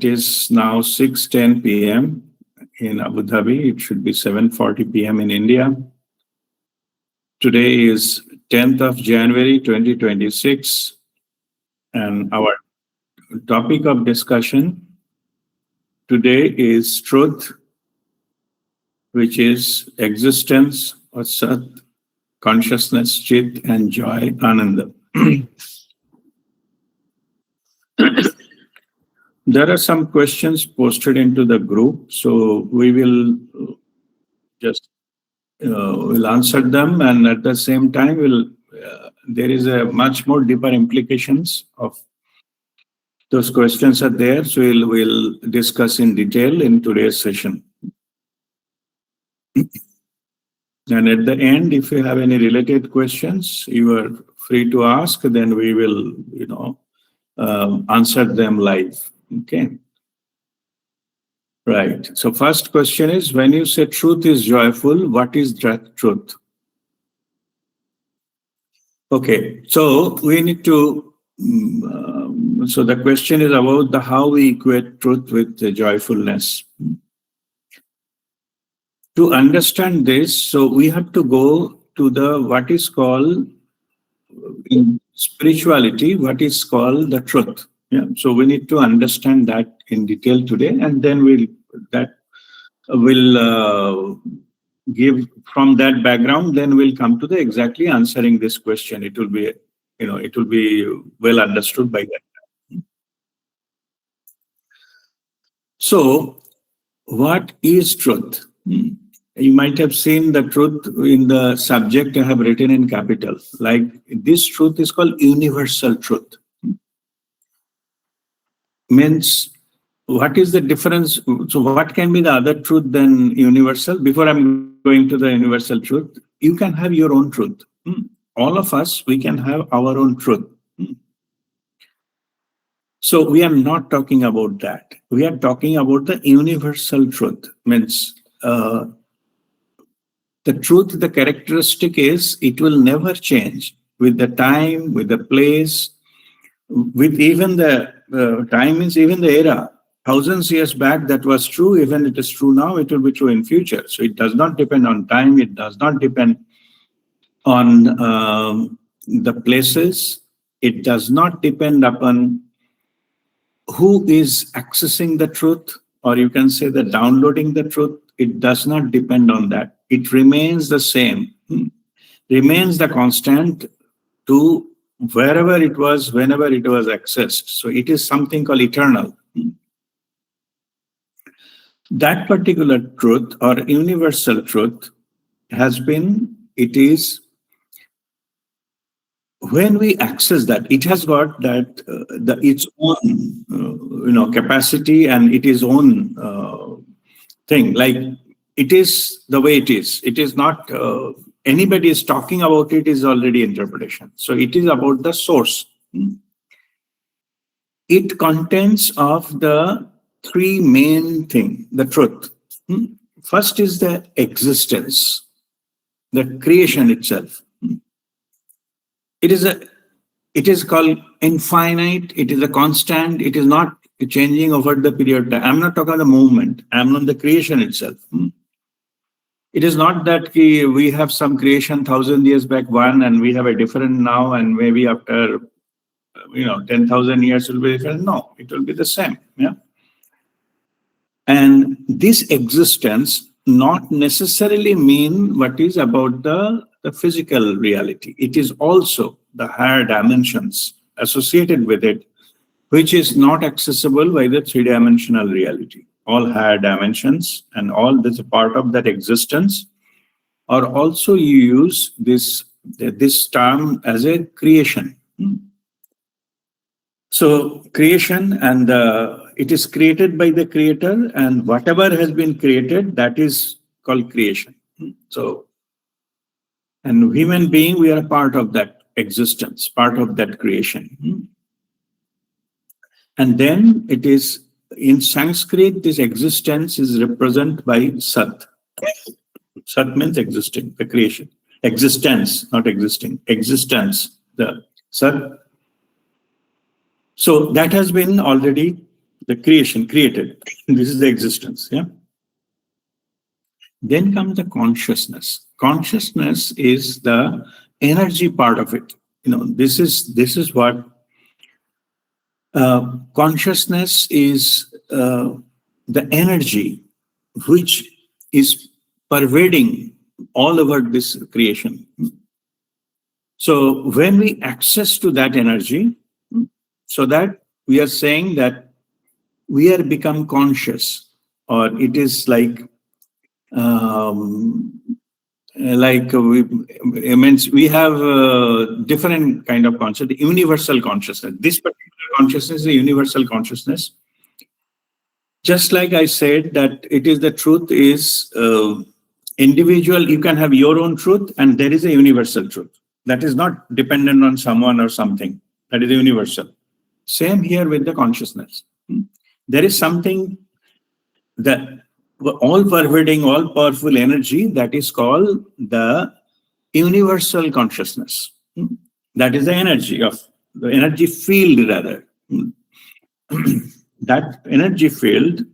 It is now 6:10 p.m. in Abu Dhabi. It should be 7:40 p.m. in India. Today is 10th of January 2026, and our topic of discussion today is truth, which is existence or Sat, consciousness, Chit, and joy, Ananda. There are some questions posted into the group, so we will just we'll answer them, and at the same time, there is a much more deeper implications of those questions are there, so we'll discuss in detail in today's session. And at the end, if you have any related questions, you are free to ask. Then we will, answer them live. Okay. Right. So first question is, when you say truth is joyful, what is that truth? Okay. So we need to. So the question is about how we equate truth with the joyfulness. To understand this, so we have to go to what is called in spirituality, what is called the truth. Yeah. So we need to understand that in detail today, and then we'll give from that background. Then we'll come to the exactly answering this question. It will be, it will be well understood by that. So, what is truth? You might have seen the truth in the subject I have written in capital. Like this truth is called universal truth. Means, what is the difference? So what can be the other truth than universal? Before I'm going to the universal truth, you can have your own truth. All of us, we can have our own truth. So we are not talking about that. We are talking about the universal truth. Means, the truth, the characteristic is, it will never change with the time, with the place, with even the time means even the era. Thousands years back, that was true. Even it is true now, it will be true in future. So it does not depend on time. It does not depend on the places. It does not depend upon who is accessing the truth, or you can say the downloading the truth. It does not depend on that. It remains the same, remains the constant to wherever it was, whenever it was accessed. So it is something called eternal. That particular truth or universal truth it is when we access that, it has got that its own capacity and its own thing. Like it is the way it is. It is not anybody is talking about it is already interpretation. So it is about the source. It contains of the three main things, the truth. First is the existence, the creation itself. It is called infinite. It is a constant. It is not changing over the period of time. I'm not talking about the movement. I'm on the creation itself. It is not that we have some creation 1,000 years back one, and we have a different now, and maybe after 10,000 years will be different. No, it will be the same. Yeah. And this existence not necessarily mean what is about the physical reality. It is also the higher dimensions associated with it, which is not accessible by the three-dimensional reality. All higher dimensions and all that's a part of that existence are also you use this term as a creation. So creation, and it is created by the creator, and whatever has been created, that is called creation. So, and human being, we are a part of that existence, part of that creation. And then it is, in Sanskrit, this existence is represented by Sat. Sat means existing, the creation. Existence, not existing. Existence, the Sat. So that has been already the creation created. This is the existence. Yeah. Then comes the consciousness. Consciousness is the energy part of it. This is what consciousness is. The energy which is pervading all over this creation. So when we access to that energy, so that we are saying that we are become conscious, or it is um, it means we have different kind of consciousness, universal consciousness. This particular consciousness is a universal consciousness. Just like I said that it is the truth is individual, you can have your own truth and there is a universal truth. That is not dependent on someone or something. That is universal. Same here with the consciousness. There is something that all pervading, all powerful energy that is called the universal consciousness. That is the energy field rather. That energy field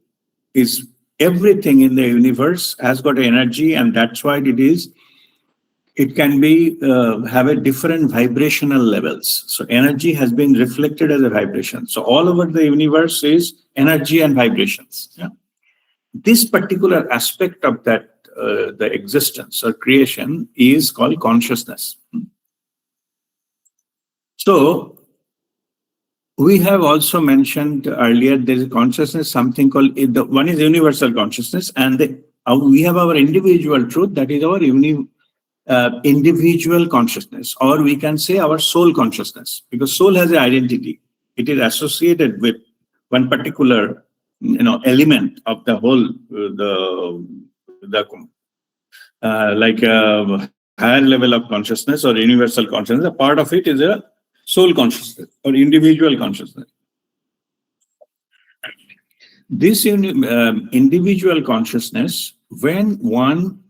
is everything in the universe has got energy, and that's why it can be have a different vibrational levels. So energy has been reflected as a vibration. So all over the universe is energy and vibrations. Yeah? This particular aspect of that the existence or creation is called consciousness. So we have also mentioned earlier there is consciousness, something called one is universal consciousness, and we have our individual truth, that is our individual consciousness, or we can say our soul consciousness, because soul has an identity. It is associated with one particular element of the whole higher level of consciousness or universal consciousness. A part of it is a soul consciousness or individual consciousness. This individual consciousness, when one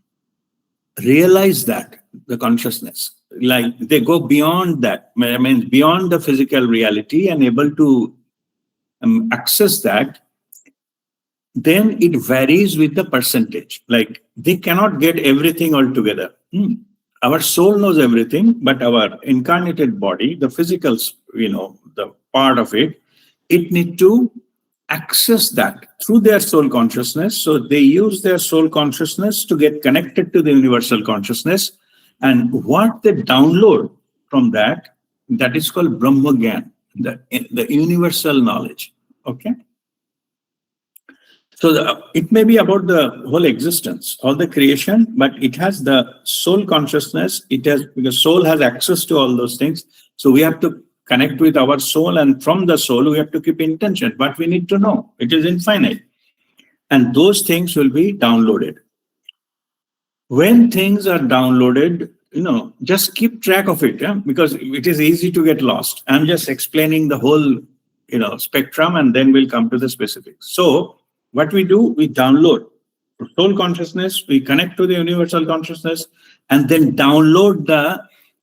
realize that the consciousness, like they go beyond that, I mean beyond the physical reality and able to access that, then it varies with the percentage. Like they cannot get everything all together. Our soul knows everything, but our incarnated body, the physical, the part of it, it need to access that through their soul consciousness. So they use their soul consciousness to get connected to the universal consciousness. And what they download from that is called Brahma Gyan, the universal knowledge. Okay. So it may be about the whole existence, all the creation, but it has the soul consciousness. Because soul has access to all those things. So we have to connect with our soul, and from the soul we have to keep intention. But we need to know it is infinite, and those things will be downloaded. When things are downloaded, just keep track of it, because it is easy to get lost. I'm just explaining the whole, spectrum, and then we'll come to the specifics. So what we do, we download soul consciousness, we connect to the universal consciousness, and then download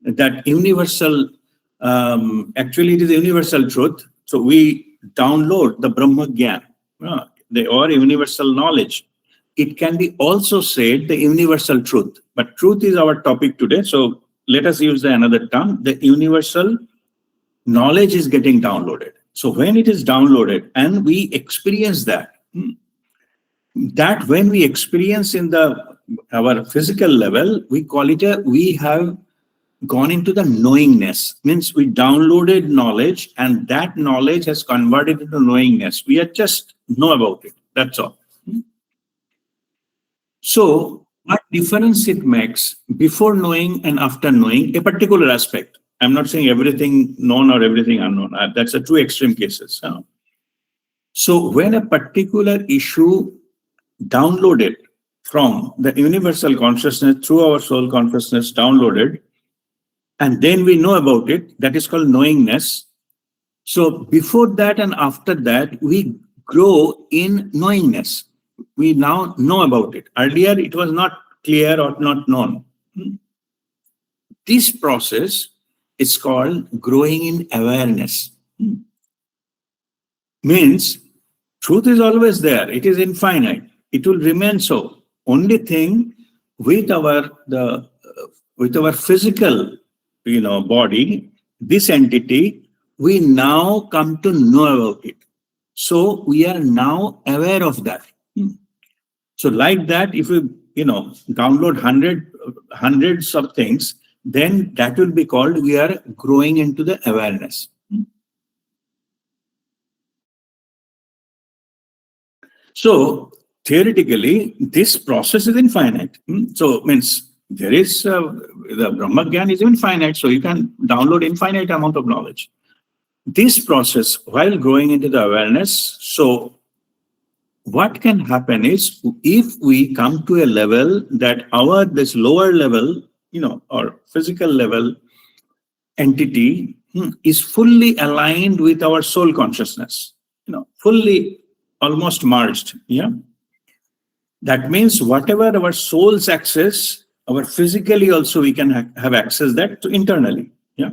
that universal. Actually, it is a universal truth. So we download the Brahma Gyan, or universal knowledge. It can be also said the universal truth, but truth is our topic today. So let us use another term. The universal knowledge is getting downloaded. So when it is downloaded and we experience that when we experience in our physical level, we call it we have gone into the knowingness. Means we downloaded knowledge, and that knowledge has converted into knowingness. We are just know about it. That's all. So what difference it makes before knowing and after knowing a particular aspect? I'm not saying everything known or everything unknown. That's a two extreme cases. So when a particular issue downloaded from the universal consciousness through our soul consciousness downloaded, and then we know about it, that is called knowingness. So before that and after that, we grow in knowingness. We now know about it. Earlier, it was not clear or not known. This process is called growing in awareness. Means Truth is always there. It is infinite. It will remain so. Only thing with our physical, body, this entity, we now come to know about it. So we are now aware of that. So like that, if we, download hundreds of things, then that will be called we are growing into the awareness. So theoretically, this process is infinite. So means there is the Brahma Gyan is infinite, so you can download infinite amount of knowledge. This process, while growing into the awareness, so what can happen is if we come to a level that this lower level, or physical level entity is fully aligned with our soul consciousness, fully almost merged. Yeah. That means whatever our soul's access, our physically also we can have access that to internally. Yeah.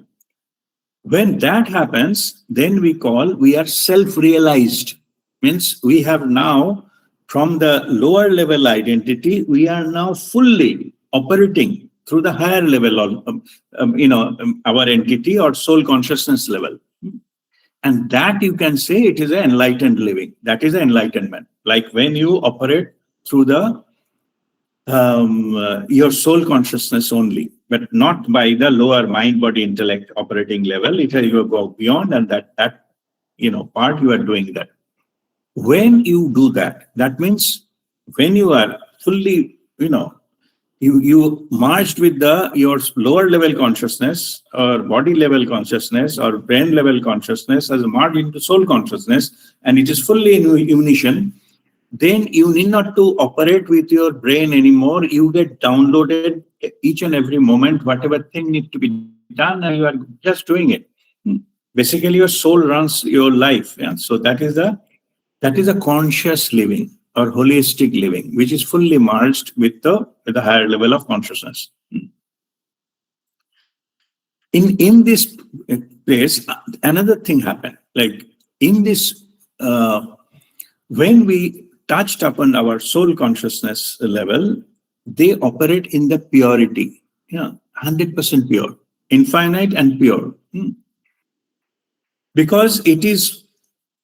When that happens, then we are self-realized. Means we have now, from the lower level identity, we are now fully operating through the higher level of, our entity or soul consciousness level. And that you can say it is an enlightened living. That is enlightenment. Like when you operate through the your soul consciousness only, but not by the lower mind, body, intellect operating level. It you go beyond, and that part you are doing that. When you do that, that means when you are fully, you merged with your lower level consciousness or body level consciousness or brain level consciousness as merged into soul consciousness, and it is fully in unison. Then you need not to operate with your brain anymore. You get downloaded each and every moment, whatever thing needs to be done, and you are just doing it. Basically, your soul runs your life. Yeah? So that is a conscious living or holistic living, which is fully merged with the higher level of consciousness. In this place, another thing happened. Like in this, when we touched upon our soul consciousness level, they operate in the purity, 100% pure, infinite and pure, because it is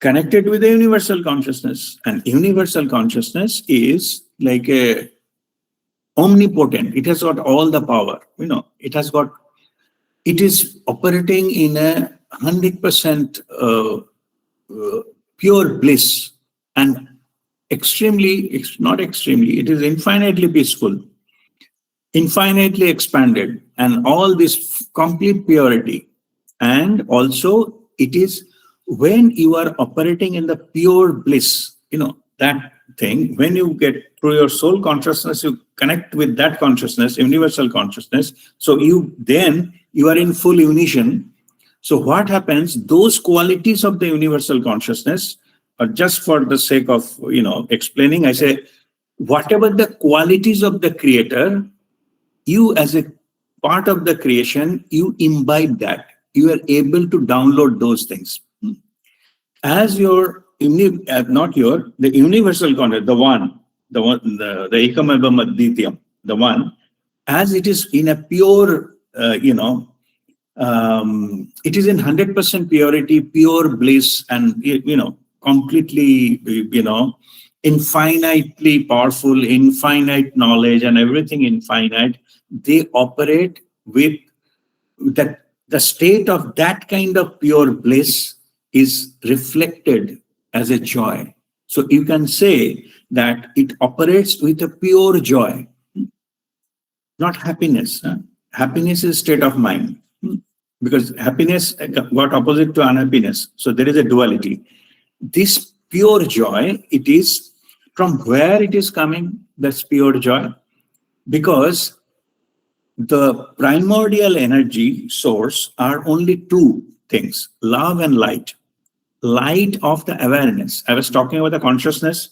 connected with the universal consciousness, and universal consciousness is like a omnipotent. It has got all the power. It is operating in a 100% pure bliss, and it is infinitely peaceful, infinitely expanded, and all this complete purity. And also it is when you are operating in the pure bliss, that thing, when you get through your soul consciousness, you connect with that consciousness, universal consciousness. So you are in full unison. So what happens, those qualities of the universal consciousness, just for the sake of explaining, I say whatever the qualities of the creator, you as a part of the creation, you imbibe that. You are able to download those things as your the universal content, the ekam evam advityam, the one, as it is in a pure it is in 100% purity, pure bliss, and completely infinitely powerful, infinite knowledge, and everything infinite. They operate with that. The state of that kind of pure bliss is reflected as a joy. So you can say that it operates with a pure joy, not happiness. Happiness is state of mind, because happiness got opposite to unhappiness. So there is a duality. This pure joy, it is from where it is coming, that's pure joy, because the primordial energy source are only two things, love and light. Light of the awareness. I was talking about the consciousness.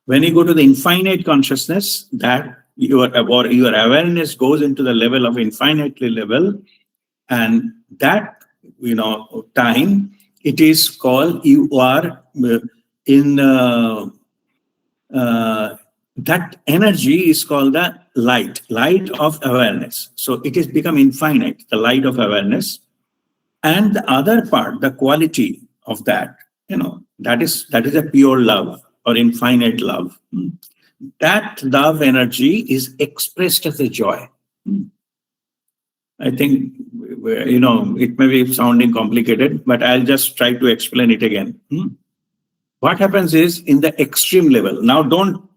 When you go to the infinite consciousness, that your awareness goes into the level of infinitely level, and that time it is called you are in that energy is called the light of awareness. So it has become infinite, the light of awareness. And the other part, the quality of that, that is a pure love or infinite love. That love energy is expressed as a joy. I think, it may be sounding complicated, but I'll just try to explain it again. What happens is, in the extreme level, now don't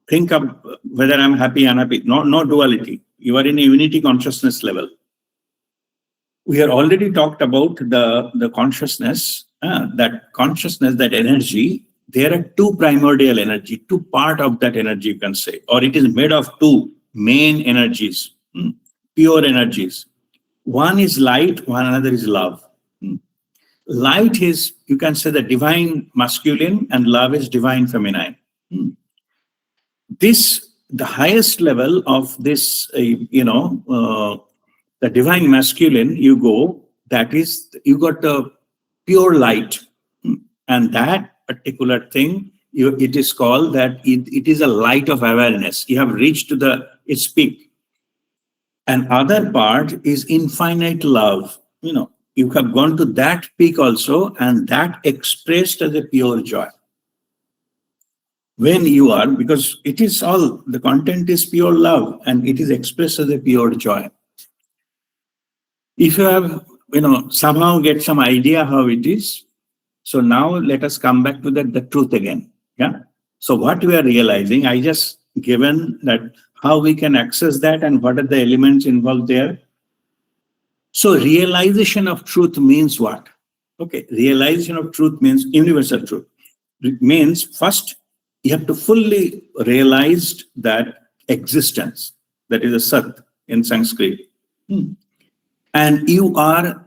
think of whether I'm happy, unhappy, no duality. You are in a unity consciousness level. We have already talked about the consciousness, that energy. There are two primordial energy, two part of that energy, you can say, or it is made of two main energies, pure energies. One is light, one another is love. Light is, you can say, the divine masculine, and love is divine feminine. The highest level of this, the divine masculine, you go, that is, you got the pure light. And that particular thing, it is called that it is a light of awareness. You have reached to its peak. And other part is infinite love. You have gone to that peak also, and that expressed as a pure joy. When you are, because it is all, the content is pure love, and it is expressed as a pure joy. If you have, somehow get some idea how it is, so now let us come back to the truth again. Yeah. So what we are realizing, I just given that how we can access that and what are the elements involved there. So realization of truth means what? Okay, realization of truth means universal truth. It means first you have to fully realize that existence, that is a sat in Sanskrit. And you are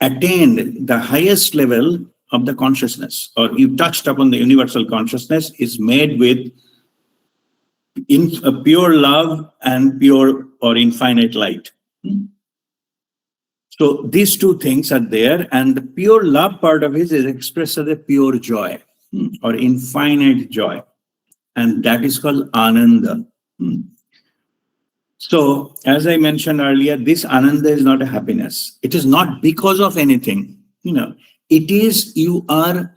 attained the highest level of the consciousness, or you touched upon the universal consciousness is made with pure love and pure or infinite light. So these two things are there, and the pure love part of it is expressed as a pure joy or infinite joy, and that is called Ananda. So as I mentioned earlier, this Ananda is not a happiness. It is not because of anything. It is you are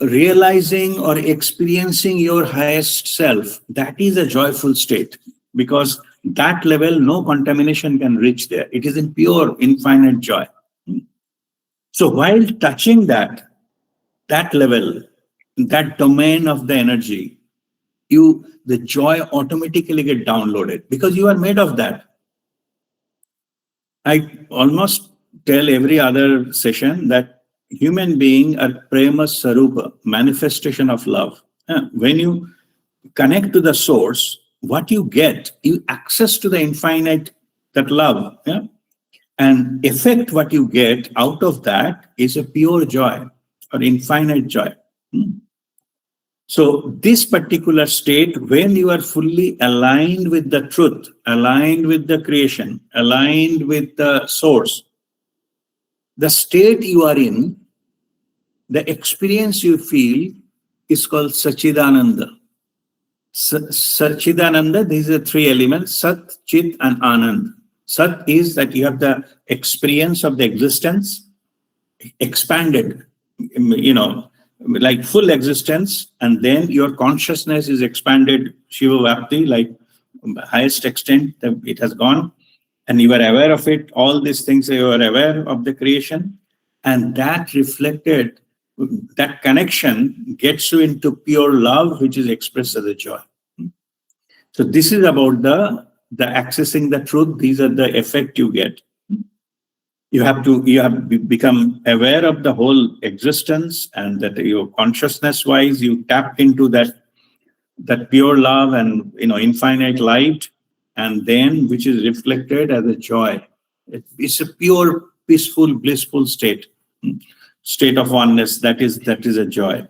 realizing or experiencing your highest self. That is a joyful state, because that level, no contamination can reach there. It is in pure, infinite joy. So while touching that level, that domain of the energy, the joy automatically get downloaded because you are made of that. I almost tell every other session that human beings are prema sarupa, manifestation of love. When you connect to the source, what you get, you access to the infinite, that love, and effect what you get out of that is a pure joy or infinite joy. So this particular state, when you are fully aligned with the truth, aligned with the creation, aligned with the source, the state you are in, the experience you feel is called Sachidananda. Sachidananda, these are three elements, Sat, Chit, and Anand. Sat is that you have the experience of the existence, expanded, like full existence, and then your consciousness is expanded, Shiva Vapti, like highest extent that it has gone, and you are aware of it, all these things, you are aware of the creation, and that reflected, that connection gets you into pure love, which is expressed as a joy. So this is about the accessing the truth. These are the effect you get. You have become aware of the whole existence, and that your consciousness wise, you tap into that pure love and infinite light, and then which is reflected as a joy. It's a pure, peaceful, blissful state of oneness. That is a joy.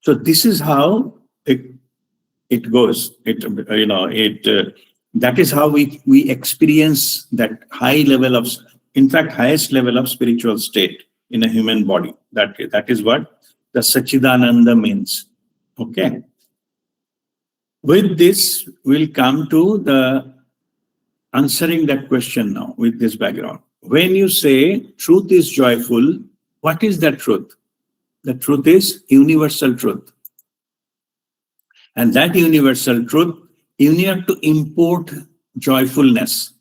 So this is how it goes. That is how we experience that high level of, in fact, highest level of spiritual state in a human body. That is what the Sachidananda means. Okay. With this, we'll come to the answering that question now with this background. When you say truth is joyful, what is that truth? The truth is universal truth. And that universal truth, you need to import joyfulness.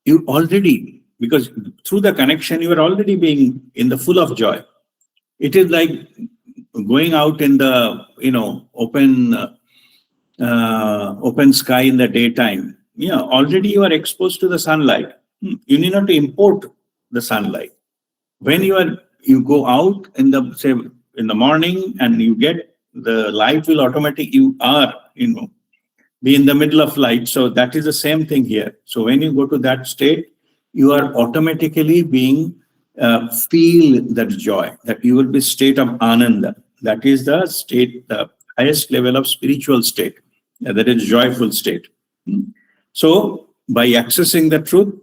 You already, because through the connection, you are already being in the full of joy. It is like going out in the, open sky in the daytime. Already you are exposed to the sunlight. You need not to import the sunlight. When you go out in the morning and you get the light will automatically, you are, be in the middle of light. So that is the same thing here. So when you go to that state, you are automatically being, feel that joy, that you will be state of Ananda. That is the state, the highest level of spiritual state. That is joyful state. So by accessing the truth,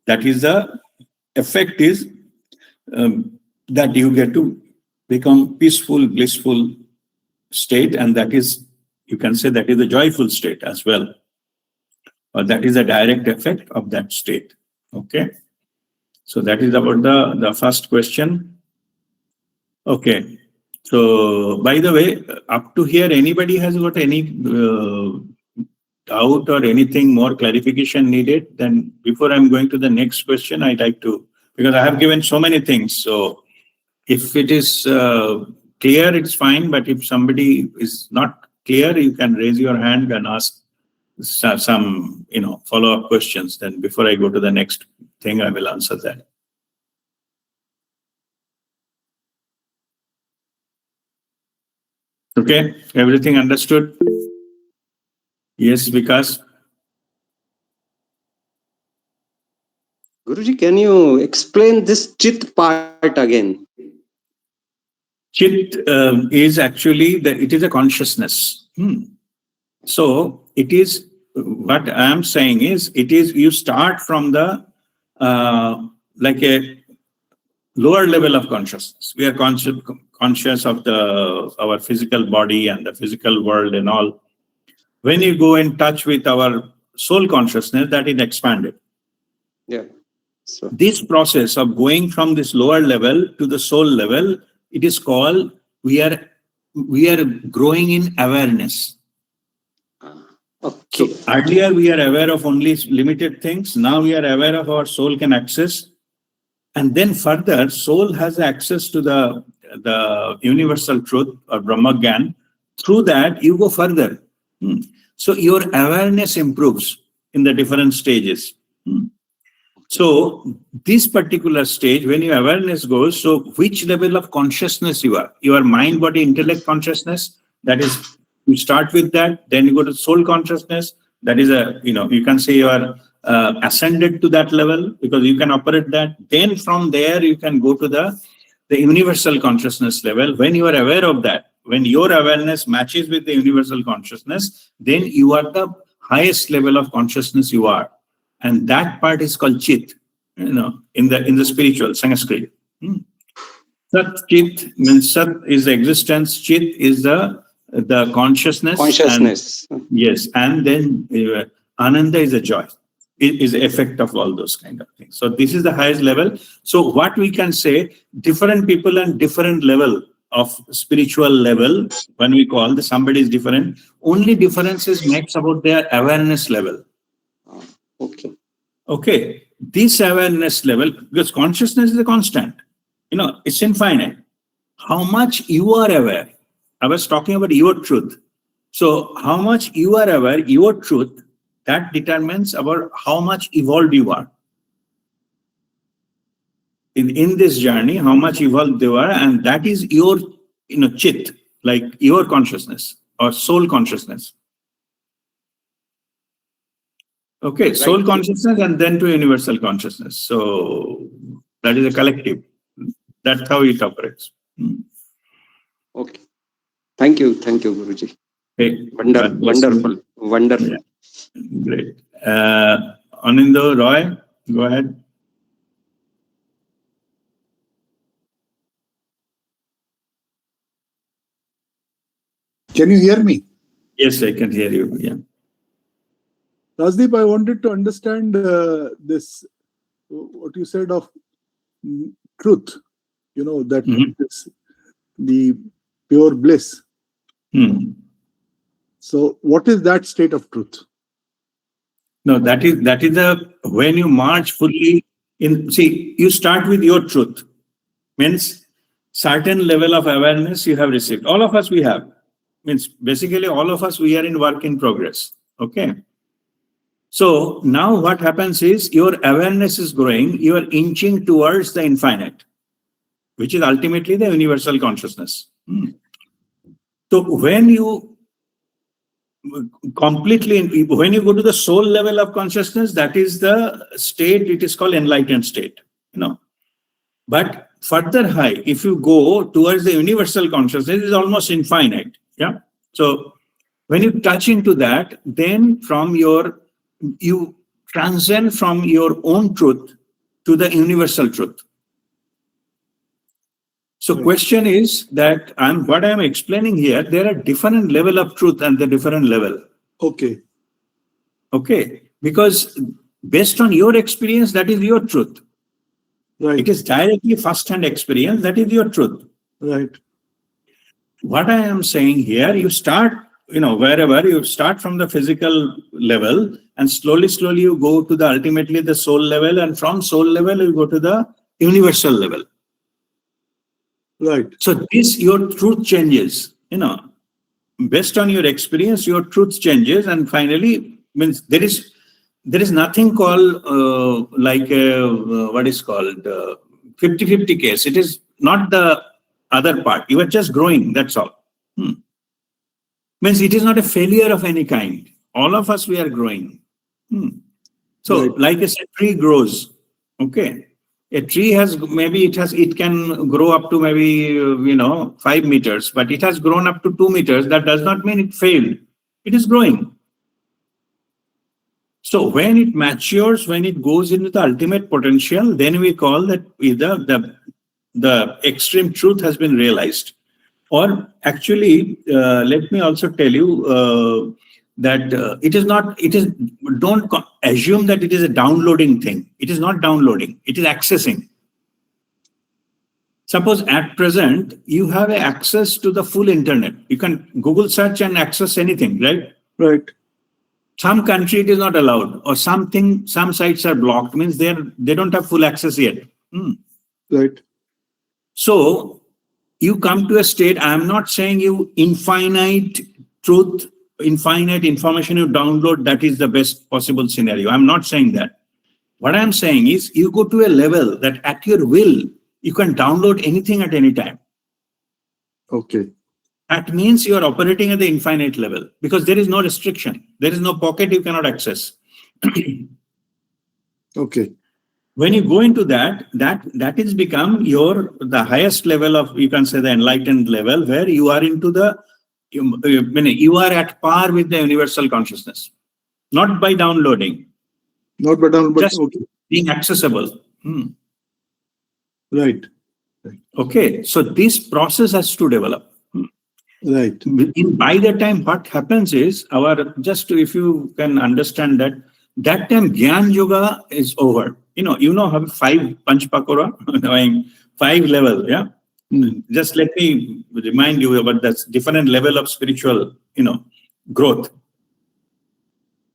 that is the effect is that you get to become peaceful, blissful state, and that is, you can say that is a joyful state as well. Or that is a direct effect of that state. Okay. So that is about the first question. Okay. So by the way, up to here, anybody has got any doubt or anything more clarification needed? Then before I'm going to the next question, I'd like to, because I have given so many things. So if it is clear, it's fine. But if somebody is not clear, you can raise your hand and ask some follow-up questions. Then before I go to the next thing, I will answer that. Okay, everything understood? Yes, because Guruji, can you explain this Chit part again? Chit is actually it is a consciousness. So it is, what I am saying is, it is, you start from the like a lower level of consciousness. We are conscious of our physical body and the physical world and all. When you go in touch with our soul consciousness, that is expanded. Yeah. So This process of going from this lower level to the soul level, it is called, we are growing in awareness. okay. So earlier we are aware of only limited things. Now we are aware of our soul can access. And then further, soul has access to the universal truth or Brahmagyan. Through that, you go further. So your awareness improves in the different stages. So this particular stage, when your awareness goes, so which level of consciousness you are? You are mind, body, intellect consciousness. That is, you start with that. Then you go to soul consciousness. That is you can say you are ascended to that level because you can operate that. Then from there, you can go to the universal consciousness level. When you are aware of that, when your awareness matches with the universal consciousness, then you are the highest level of consciousness you are. And that part is called Chit, in the spiritual Sanskrit. Sat Chit means Sat is the existence, Chit is the consciousness. Consciousness. And, yes, and then Ananda is a joy. It is the effect of all those kind of things. So this is the highest level. So what we can say, different people and different level of spiritual level, when we call somebody is different, only difference is makes about their awareness level. Okay. This awareness level, because consciousness is a constant, it's infinite. How much you are aware, I was talking about your truth. So how much you are aware, your truth, that determines about how much evolved you are. In this journey, how much evolved you are, and that is your, Chit, like your consciousness or soul consciousness. Okay, right. Soul consciousness and then to universal consciousness. So that is a collective. That's how it operates. Okay. Thank you, Guruji. Hey, wonderful. Yeah. Great. Ananda, Roy, go ahead. Can you hear me? Yes, I can hear you. Yeah. Rajdeep, I wanted to understand this, what you said of truth, that is the pure bliss. So what is that state of truth? No, that is the when you march fully in. See, you start with your truth. Means certain level of awareness you have received. All of us we have. Means basically all of us we are in work in progress. Okay. So now what happens is your awareness is growing. You are inching towards the infinite, which is ultimately the universal consciousness. So when you when you go to the soul level of consciousness, that is the state, it is called enlightened state, but further high, if you go towards the universal consciousness, it is almost infinite. Yeah. So when you touch into that, then you transcend from your own truth to the universal truth. So question is that what I'm explaining here, there are different level of truth and the different level. Okay. Because based on your experience, that is your truth. Right. It is directly first-hand experience, that is your truth. Right. What I am saying here, you start, wherever you start from the physical level and slowly you go to the ultimately the soul level, and from soul level you go to the universal level. Right. So your truth changes, based on your experience, your truth changes, and finally means there is nothing called like what is called 50-50 case. It is not the other part. You are just growing. That's all. Means it is not a failure of any kind. All of us, we are growing. So like I said, tree grows. Okay. A tree it can grow up to maybe 5 meters, but it has grown up to 2 meters. That does not mean it failed. It is growing. So when it matures, when it goes into the ultimate potential, then we call that either the extreme truth has been realized. Or actually, let me also tell you that don't assume that it is a downloading thing. It is not downloading. It is accessing. Suppose at present, you have access to the full internet. You can Google search and access anything, right? Right. Some country it is not allowed, or some sites are blocked, means they don't have full access yet. Right. So you come to a state, I am not saying you infinite truth, infinite information you download, that is the best possible scenario. I'm not saying that. What I'm saying is you go to a level that at your will, you can download anything at any time. Okay. That means you are operating at the infinite level because there is no restriction. There is no pocket you cannot access. Okay. When you go into that is become the highest level of, you can say, the enlightened level, where you are into you are at par with the universal consciousness, not by downloading, just okay. being accessible. Right. Okay, so this process has to develop. Right. By the time, what happens is if you can understand that time Gyan Yoga is over. Have 5 Panch Pakora, 5 level, yeah. Just let me remind you about that different level of spiritual, growth.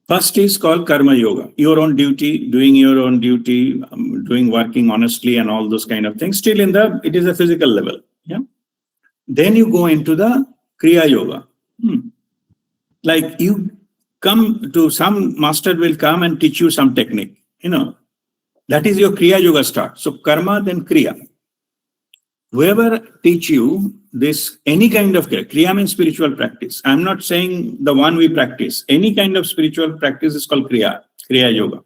First is called Karma Yoga, your own duty, doing your own duty, working honestly and all those kind of things. Still it is a physical level, yeah. Then you go into the Kriya Yoga. Like you come to some master will come and teach you some technique, that is your Kriya Yoga start. So karma, then Kriya. Whoever teach you this, any kind of Kriya means spiritual practice. I'm not saying the one we practice. Any kind of spiritual practice is called Kriya Yoga.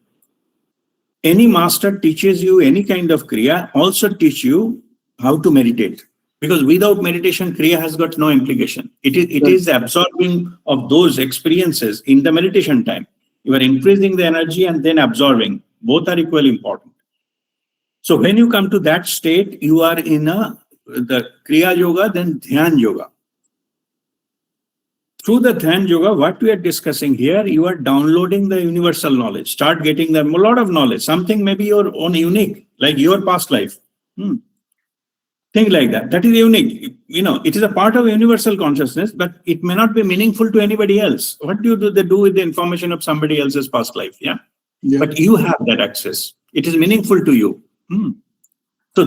Any master teaches you any kind of Kriya, also teach you how to meditate. Because without meditation, Kriya has got no implication. It is the absorbing of those experiences in the meditation time. You are increasing the energy and then absorbing. Both are equally important. So when you come to that state, you are in the Kriya Yoga, then Dhyan Yoga. through the Dhyan Yoga, what we are discussing here, you are downloading the universal knowledge. Start getting a lot of knowledge. Something maybe your own unique, like your past life. Thing like that. That is unique. It is a part of universal consciousness, but it may not be meaningful to anybody else. What do they do with the information of somebody else's past life? Yeah. But you have that access. It is meaningful to you. So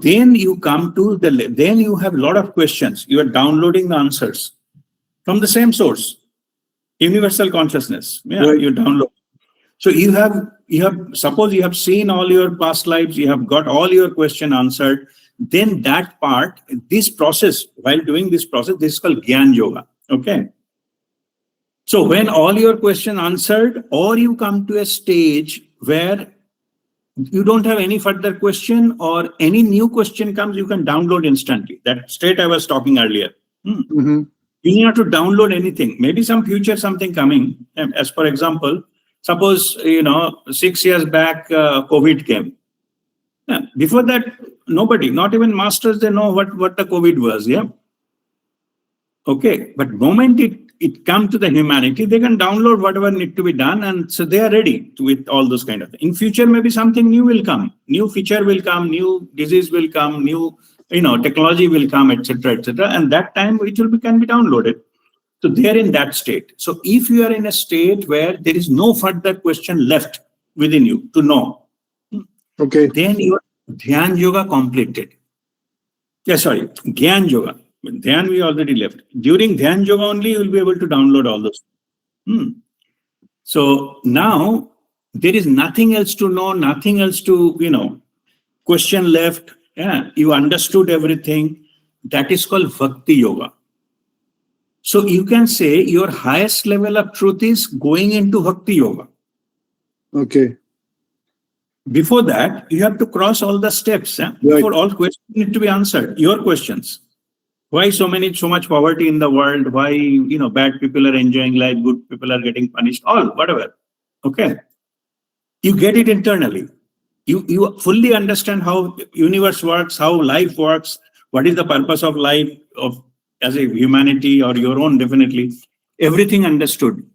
then you come to then you have a lot of questions. You are downloading the answers from the same source, universal consciousness. Yeah, Right. you download. So you have suppose you have seen all your past lives, you have got all your question answered. Then that part, this process, while doing this process, this is called Gyan Yoga. Okay. So when all your question answered, or you come to a stage where you don't have any further question or any new question comes, you can download instantly. That state I was talking earlier. Mm-hmm. You need not to download anything. Maybe some future something coming. As for example, suppose 6 years back COVID came. Yeah. Before that, nobody, not even masters, they know what the COVID was. Yeah. Okay. But moment it comes to the humanity, they can download whatever need to be done, and so they are ready with all those kind of things. In future, maybe something new will come, new feature will come, new disease will come, new technology will come, etc., and that time it can be downloaded. So they are in that state. So if you are in a state where there is no further question left within you to know, Okay. then your Dhyan Yoga completed. Yeah, sorry, Gyan Yoga. Dhyan we already left. During Dhyan Yoga only you will be able to download all those. So now there is nothing else to know, nothing else to question left. Yeah, you understood everything. That is called Bhakti Yoga. So you can say your highest level of truth is going into Bhakti Yoga. Okay. Before that, you have to cross all the steps. Right. Before all questions need to be answered. Your questions. Why so much poverty in the world? Why, bad people are enjoying life, good people are getting punished, all, whatever. Okay. You get it internally. You fully understand how universe works, how life works, what is the purpose of life as a humanity or your own, definitely. Everything understood.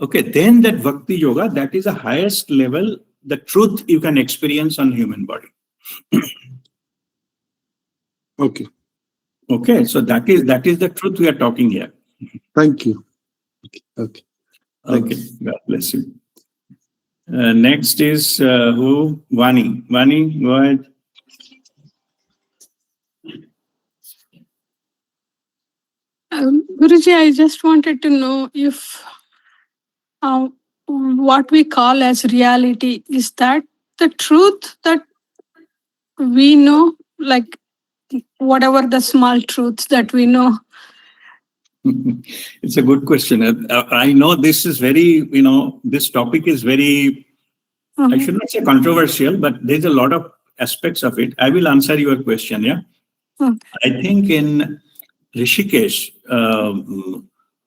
Okay. Then that Bhakti Yoga, that is the highest level, the truth you can experience on human body. Okay. Okay. So that is the truth we are talking here. Thank you. Okay. Okay. God bless you. Next is who? Vani. Vani, go ahead. Guruji, I just wanted to know if what we call as reality, is that the truth that we know, like whatever the small truths that we know? It's a good question. I know this is very, this topic is very, I should not say controversial, but there's a lot of aspects of it. I will answer your question, yeah? Okay. I think in Rishikesh,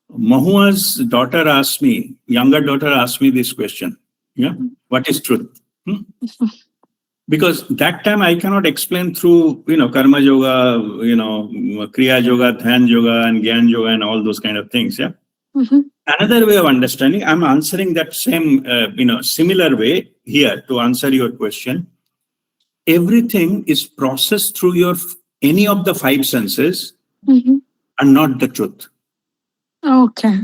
Mahua's younger daughter asked me this question, yeah? What is truth? Because that time I cannot explain through, Karma Yoga, Kriya Yoga, Dhyan Yoga, and Gyan Yoga, and all those kind of things, yeah? Another way of understanding, I'm answering that same, similar way here to answer your question. Everything is processed through any of the five senses and not the truth. Okay.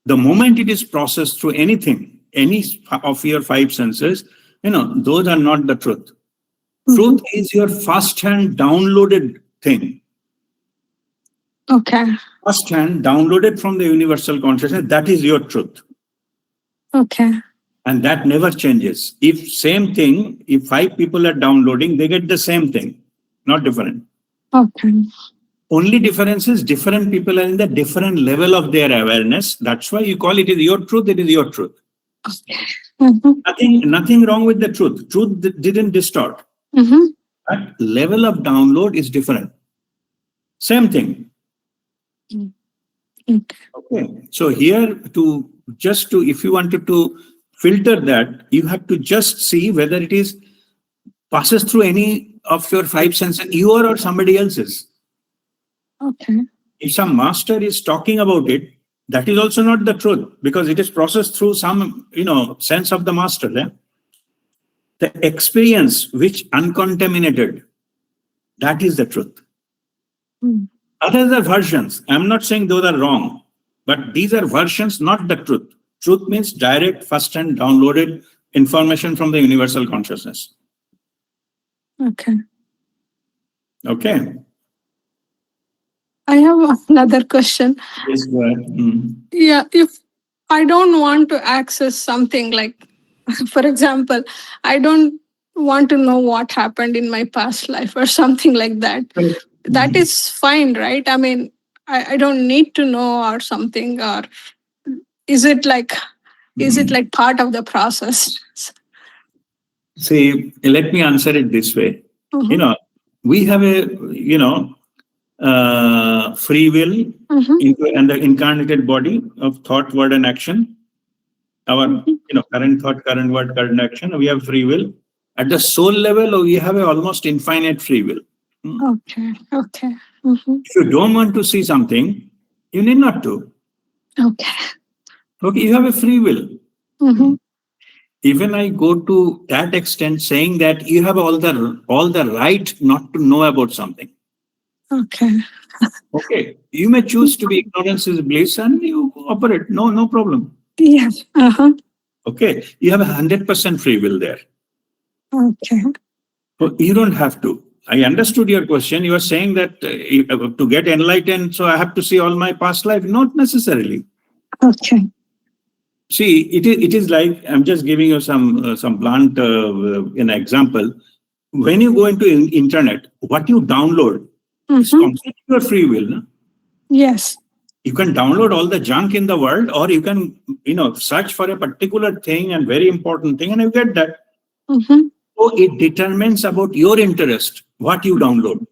The moment it is processed through anything, any of your five senses, those are not the truth. Truth is your first-hand downloaded thing. Okay. First-hand downloaded from the universal consciousness, that is your truth. Okay. And that never changes. If five people are downloading, they get the same thing, not different. Okay. Only difference is different people are in the different level of their awareness. That's why you call it is your truth, it is your truth. Nothing wrong with the truth. Truth didn't distort. But level of download is different. Same thing. Okay. So here if you wanted to filter that, you have to just see whether it is passes through any of your five senses, your or somebody else's. Okay. If some master is talking about it, that is also not the truth, because it is processed through some, sense of the master. Yeah? The experience which uncontaminated, that is the truth. Mm. Others are versions. I'm not saying those are wrong, but these are versions, not the truth. Truth means direct, first-hand downloaded information from the universal consciousness. Okay. Okay. I have another question. Yes, go ahead. Yeah, if I don't want to access something like, for example, I don't want to know what happened in my past life or something like that. That is fine, right? I mean, I don't need to know or something, or is it like part of the process? See, let me answer it this way. Mhm. We have a, free will and the incarnated body of thought, word, and action. Our, current thought, current word, current action. We have free will. At the soul level, we have a almost infinite free will. Okay. Okay. Mhm. If you don't want to see something, you need not to. Okay. Okay, you have a free will. Mhm. Even I go to that extent, saying that you have all the right not to know about something. Okay. Okay, you may choose to be ignorance is bliss, and you operate. No problem. Yeah. Uh-huh. Okay, you have 100% free will there. Okay. So you don't have to. I understood your question. You are saying that to get enlightened, so I have to see all my past life. Not necessarily. Okay. See, it is like, I'm just giving you some blunt an example. When you go into internet, what you download is completely your free will. No? Yes. You can download all the junk in the world, or you can, search for a particular thing and very important thing, and you get that. Mm-hmm. So it determines about your interest, what you download.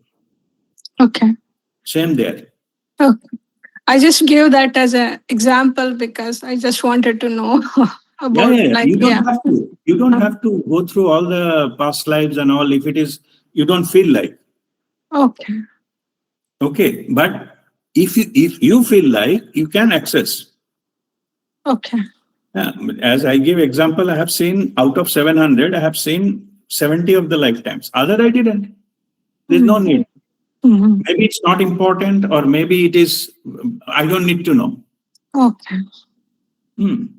Okay. Same there. Okay. I just gave that as an example because I just wanted to know about Yeah. like, You don't yeah. have to. You don't have to go through all the past lives and all if it is you don't feel like. Okay. Okay, but if you feel like, you can access. Okay. As I give example, I have seen out of 700, I have seen 70 of the lifetimes. Other I didn't. There's no need. Mm-hmm. Maybe it's not important, or maybe it is. I don't need to know. Okay.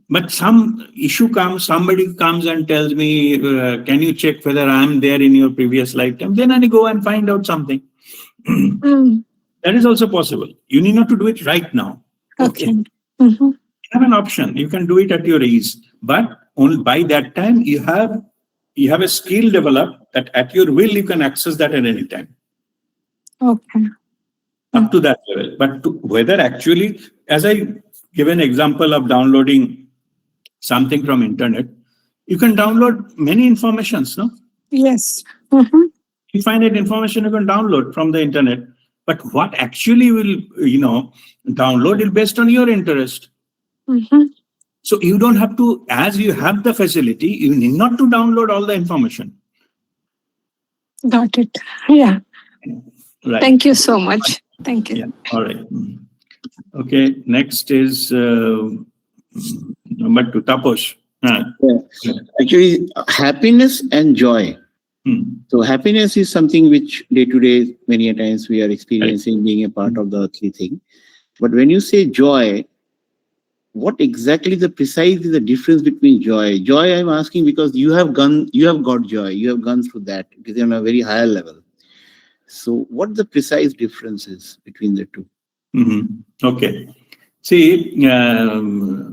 But some issue comes, somebody comes and tells me, can you check whether I'm there in your previous lifetime? Then I go and find out something. That is also possible. You need not to do it right now. Okay. You have an option. You can do it at your ease. But only by that time, you have a skill developed that at your will, you can access that at any time. Okay. Up to that level. But whether actually, as I give an example of downloading something from internet, you can download many informations, no? Yes. You find that information you can download from the internet. But what actually will, download is based on your interest. So you don't have to, as you have the facility, you need not to download all the information. Got it. Yeah. Right. Thank you so much. Thank you. Yeah. All right. Okay. Next is number 2, Taposh. Yeah. Actually, happiness and joy. So happiness is something which day to day, many a times we are experiencing, being a part of the earthly thing. But when you say joy, what exactly precisely the difference between joy? Joy, I'm asking because you have got joy. You have gone through that. It is on a very higher level. So what the precise differences between the two? Okay. See,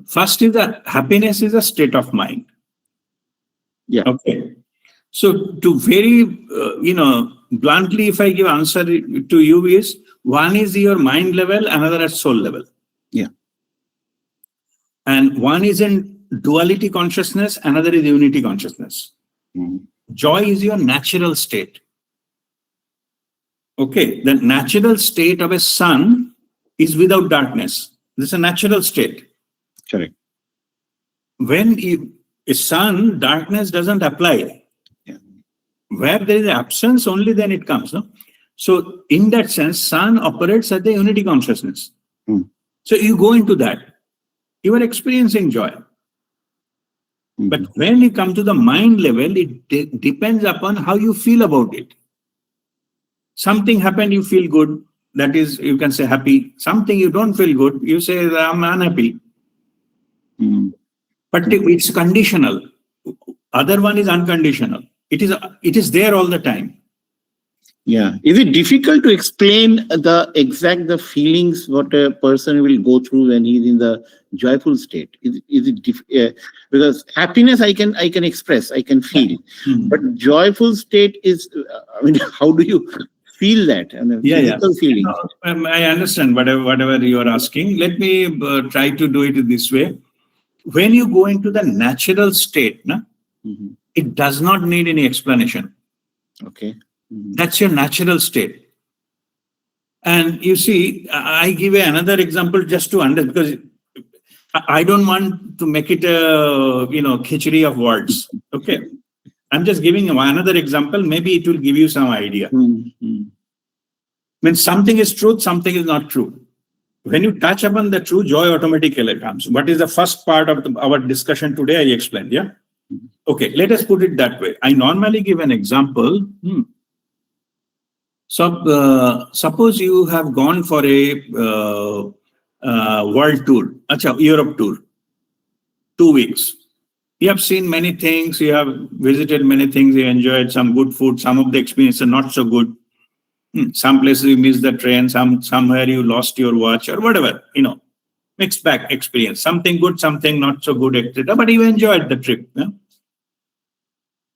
first is that happiness is a state of mind. Yeah. Okay. So to very, bluntly, if I give answer to you is, one is your mind level, another at soul level. Yeah. And one is in duality consciousness, another is unity consciousness. Joy is your natural state. Okay. The natural state of a sun is without darkness. This is a natural state. Correct. When a sun, darkness doesn't apply. Yeah. Where there is absence, only then it comes. No? So in that sense, sun operates at the unity consciousness. Hmm. So you go into that, you are experiencing joy. But when you come to the mind level, it depends upon how you feel about it. Something happened, you feel good. That is, you can say happy. Something you don't feel good, you say, I'm unhappy. But it's conditional. Other one is unconditional. It is there all the time. Yeah. Is it difficult to explain the feelings what a person will go through when he's in the joyful state? Because happiness I can express, I can feel, but joyful state is, how do you feel that? And physical feeling. I understand whatever you are asking. Let me try to do it this way. When you go into the natural state, it does not need any explanation. Okay. That's your natural state. And you see, I give another example just to understand, because I don't want to make it a khichdi of words. Okay, I'm just giving another example. Maybe it will give you some idea. When something is truth, something is not true. When you touch upon the true, joy automatically comes. What is the first part of our discussion today? I explained. Yeah. Okay. Let us put it that way. I normally give an example. So, suppose you have gone for a world tour, Europe tour, 2 weeks. You have seen many things, you have visited many things, you enjoyed some good food, some of the experiences are not so good. Some places you missed the train, somewhere you lost your watch or whatever, mixed bag experience. Something good, something not so good, etc. But you enjoyed the trip. Yeah?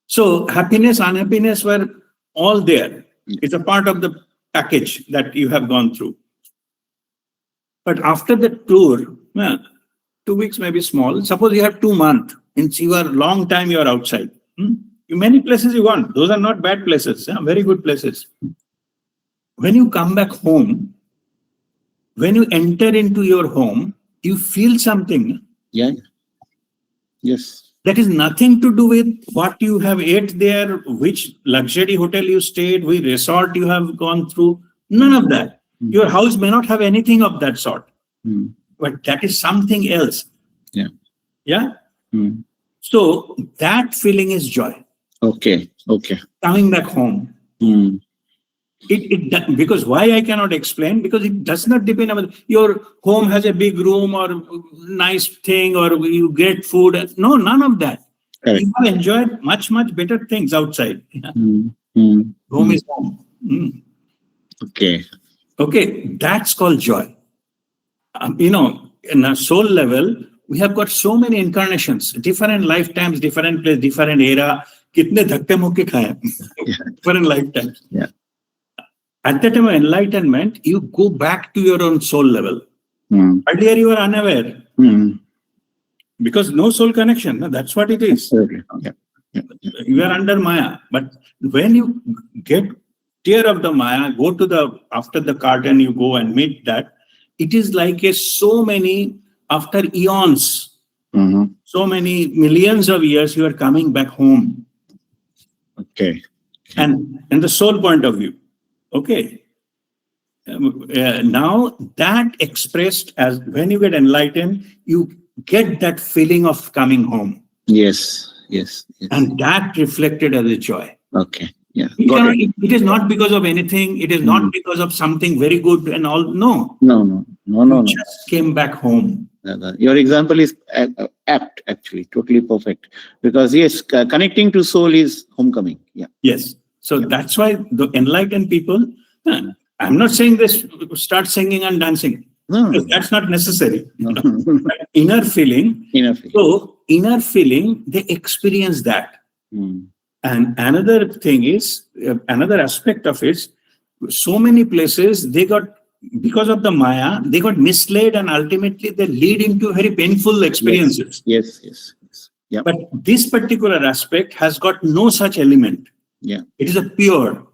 So happiness, unhappiness were all there. It's a part of the package that you have gone through. But after the tour, 2 weeks may be small. Suppose you have 2 months, and you are long time you are outside. Many places you want. Those are not bad places, very good places. When you come back home, when you enter into your home, you feel something. Yeah. Yes. That is nothing to do with what you have ate there, which luxury hotel you stayed, which resort you have gone through. None of that. Your house may not have anything of that sort. But that is something else. Yeah. Yeah? So that feeling is joy. Okay. Coming back home. Because why I cannot explain? Because it does not depend on your home has a big room or nice thing or you get food. No, none of that. Correct. You have enjoyed much, much better things outside. Home is home. Okay, that's called joy. In a soul level, we have got so many incarnations, different lifetimes, different place, different era. Kitne dhakke mukke khaya. Different lifetimes. Yeah. At the time of enlightenment, you go back to your own soul level. Earlier you are unaware. Because no soul connection. No, that's what it is. Yeah. You are under Maya. But when you get clear of the Maya, go to after the curtain, you go and meet that. It is like so many, after eons, so many millions of years, you are coming back home. Okay. And the soul point of view. Okay. Now that expressed as when you get enlightened, you get that feeling of coming home. Yes. And that reflected as a joy. Okay. Yeah. It is not because of anything. It is not because of something very good and all. No. No. Just came back home. Your example is apt, actually, totally perfect. Because yes, connecting to soul is homecoming. Yeah. Yes. So that's why the enlightened people, I'm not saying this, start singing and dancing. No. That's not necessary. No. Inner feeling. So inner feeling, they experience that. And another thing is, another aspect of it, so many places they got, because of the Maya, they got misled and ultimately they lead into very painful experiences. Yes. Yeah. But this particular aspect has got no such element. Yeah. It is a pure.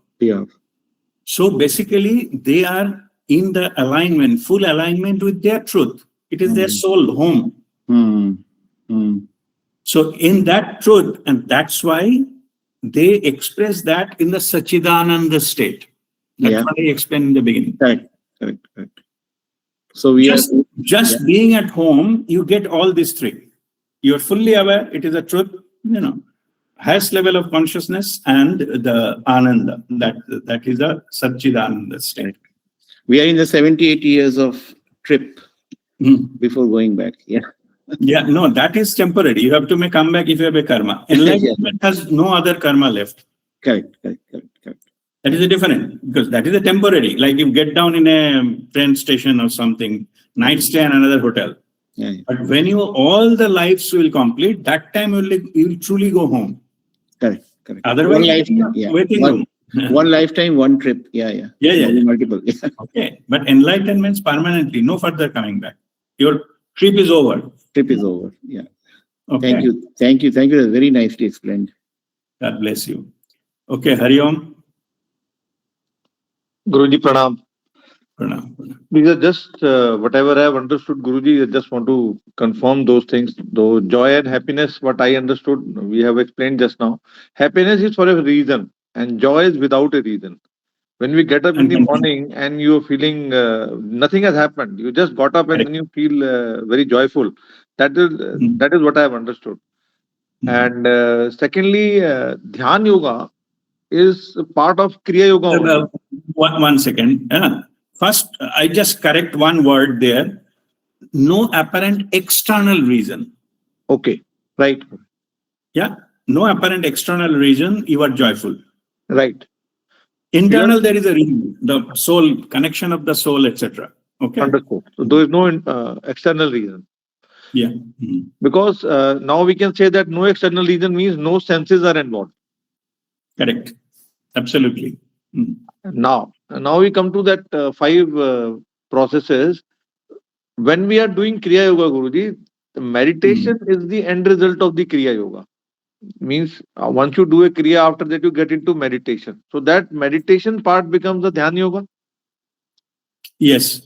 So basically, they are in the alignment, full alignment with their truth. It is their soul home. So in that truth, and that's why they express that in the Sachidananda state. That's Yeah. what I explained in the beginning. Correct. So we Just yeah. being at home, you get all these three. You're fully aware, it is a truth, highest level of consciousness, and the Ananda, that is a Satchidananda state. We are in the 78 years of trip Hmm. before going back. Yeah. Yeah, no, that is temporary. You have to come back if you have a karma. Enlightenment has no other karma left. Correct. That is a different, because that is a temporary. Like you get down in a train station or something, night stay in another hotel. Yeah. But when all the lives will complete, that time you will truly go home. Correct. Otherwise, One lifetime, yeah. waiting room. One lifetime, one trip. Yeah. Multiple. Yeah. Okay, but enlightenment means permanently, no further coming back. Your trip is over. Yeah. Okay. Thank you. That's very nicely explained. God bless you. Okay, Hari Om. Guruji Pranam. Pranam. These are just whatever I have understood, Guruji. I just want to confirm those things. Though joy and happiness, what I understood, we have explained just now. Happiness is for a reason, and joy is without a reason. When we get up in the morning and you're feeling nothing has happened, you just got up and then you feel very joyful. That is what I have understood. And secondly, Dhyan Yoga is part of Kriya Yoga. One second. First, I just correct one word there. No apparent external reason. Okay, right. Yeah, no apparent external reason, you are joyful. Right. Internal, there is a reason, the soul, connection of the soul, etc. Okay. Understood. So there is no external reason. Yeah. Because now we can say that no external reason means no senses are involved. Correct. Absolutely. Now we come to that 5 processes. When we are doing Kriya Yoga, Guruji, the meditation is the end result of the Kriya Yoga. Means once you do a Kriya, after that you get into meditation. So that meditation part becomes the Dhyan Yoga? Yes.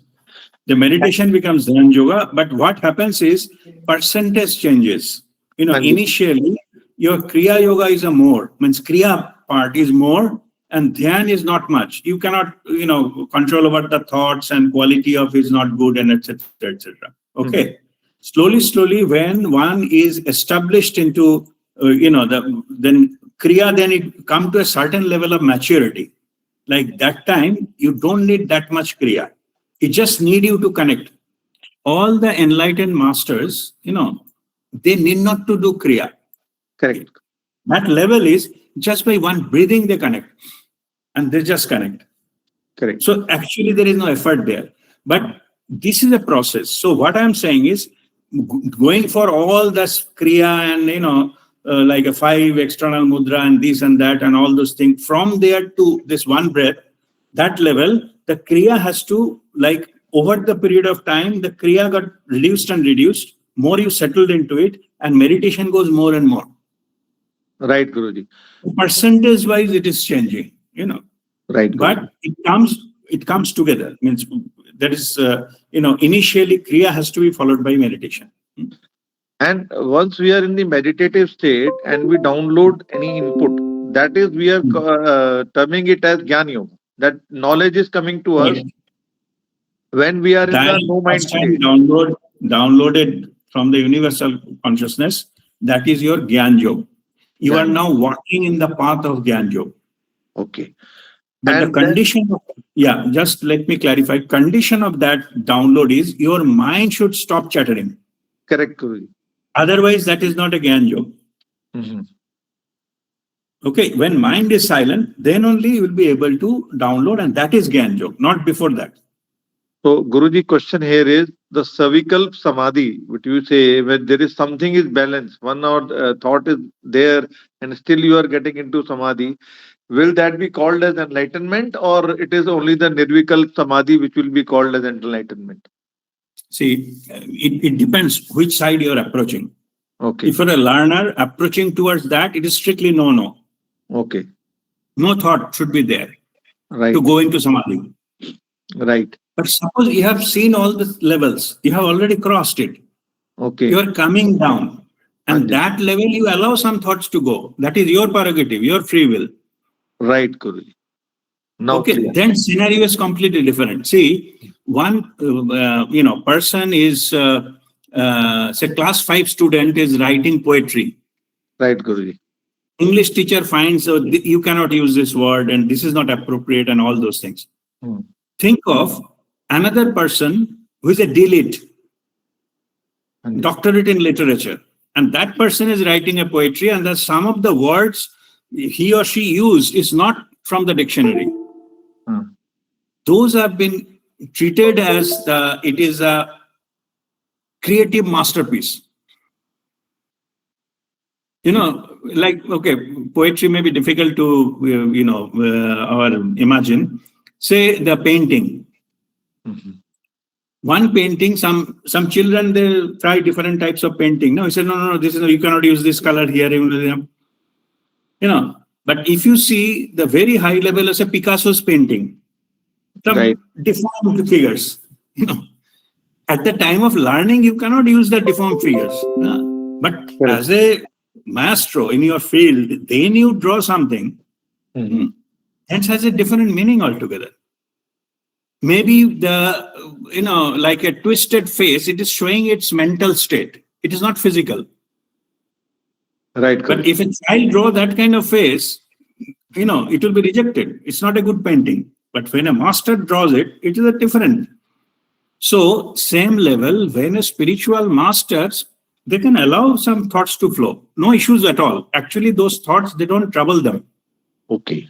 The meditation becomes Dhyan Yoga, but what happens is percentage changes. Initially, your Kriya Yoga is a more, means Kriya part is more, and Dhyan is not much. You cannot, control over the thoughts, and quality of is not good, and etc. Okay. Slowly, when one is established into, then Kriya, then it come to a certain level of maturity. Like that time, you don't need that much Kriya. It just need you to connect. All the enlightened masters, they need not to do Kriya. Correct. That level is just by one breathing, they connect. And they just connect. Correct. So actually, there is no effort there. But this is a process. So what I'm saying is, going for all this Kriya and, like a 5 external mudra and this and that and all those things, from there to this one breath, that level, the Kriya has to, like, over the period of time, the Kriya got reduced, more you settled into it, and meditation goes more and more. Right, Guruji. Percentage wise, it is changing, Right. But it comes together. Means that is, initially Kriya has to be followed by meditation. And once we are in the meditative state and we download any input, that is, we are terming it as Jnana Yoga. That knowledge is coming to us when we are in the no mind state. Downloaded from the universal consciousness, that is your Gyan Yoga. You are now walking in the path of Gyan Yoga. Okay. But and the condition just let me clarify. Condition of that download is your mind should stop chattering. Correct, Guruji. Otherwise, that is not a Gyan Yoga. Okay, when mind is silent, then only you will be able to download, and that is Gyan Yoga, not before that. So, Guruji, question here is the cervical samadhi, which you say, when there is something is balanced, one or thought is there, and still you are getting into samadhi. Will that be called as enlightenment, or it is only the nirvikal samadhi which will be called as enlightenment? See, it depends which side you are approaching. Okay. If you're a learner approaching towards that, it is strictly no. Okay. No thought should be there to go into samadhi. Right. But suppose you have seen all the levels, you have already crossed it. Okay. You are coming down. And that level, you allow some thoughts to go. That is your prerogative, your free will. Right, Guruji. Now Okay, clear. then scenario is completely different. See, one person is say class 5 student is writing poetry. Right, Guruji. English teacher finds you cannot use this word and this is not appropriate and all those things. Think of another person who is a DLit, doctorate in literature, and that person is writing a poetry, and the some of the words he or she used is not from the dictionary. Those have been treated as it is a creative masterpiece. Like, okay, poetry may be difficult to, or imagine. Say the painting. One painting, some children, they try different types of painting. No, he said, no, this is, you cannot use this color here. But if you see the very high level of, say, Picasso's painting, some deformed figures, at the time of learning, you cannot use the deformed figures. But as a maestro in your field, then you draw something, that has a different meaning altogether. Maybe like a twisted face, it is showing its mental state. It is not physical. Right. But if a child draw that kind of face, it will be rejected. It's not a good painting. But when a master draws it, it is a different. So, same level, when a spiritual masters, they can allow some thoughts to flow. No issues at all. Actually, those thoughts, they don't trouble them. Okay.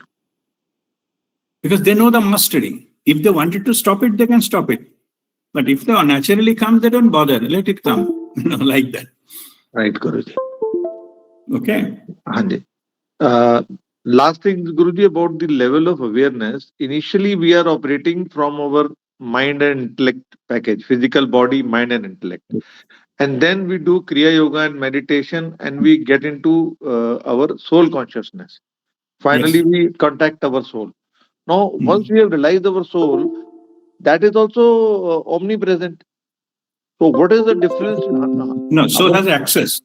Because they know the mastery. If they wanted to stop it, they can stop it. But if they naturally come, they don't bother. Let it come. Like that. Right, Guruji. Okay. Last thing, Guruji, about the level of awareness. Initially, we are operating from our mind and intellect package, physical body, mind and intellect. And then we do Kriya Yoga and meditation, and we get into our soul consciousness. Finally, we contact our soul. Now, once we have realized our soul, that is also omnipresent. So, what is the difference? No, soul has access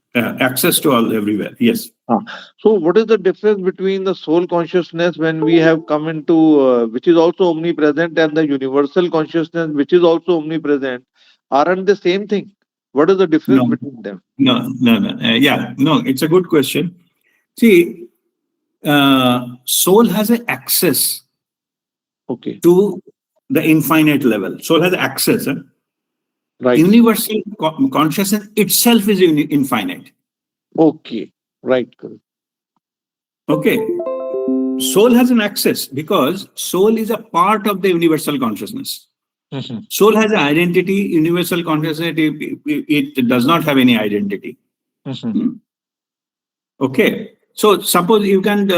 to all everywhere. Yes. So, what is the difference between the soul consciousness when we have come into, which is also omnipresent, and the universal consciousness, which is also omnipresent? Aren't the same thing? What is the difference between them? No. It's a good question. See, soul has an access to the infinite level. Soul has access. Right. Universal consciousness itself is infinite. Okay. Right. Okay. Soul has an access because soul is a part of the universal consciousness. Soul has an identity. Universal consciousness, it does not have any identity. Okay. So suppose you can,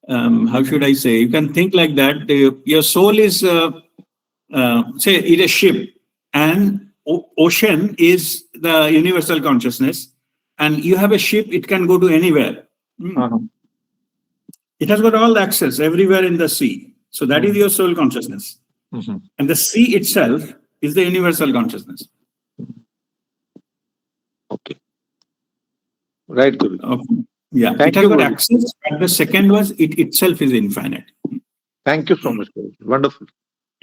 how should I say? You can think like that. Your soul is, say, it's a ship, and ocean is the universal consciousness. And you have a ship; it can go to anywhere. It has got all the access everywhere in the sea. So that is your soul consciousness. And the sea itself is the universal consciousness. Okay. Right, Guru. Yeah, it has got access. And the second was, it itself is infinite. Thank you so much, Guru. Wonderful.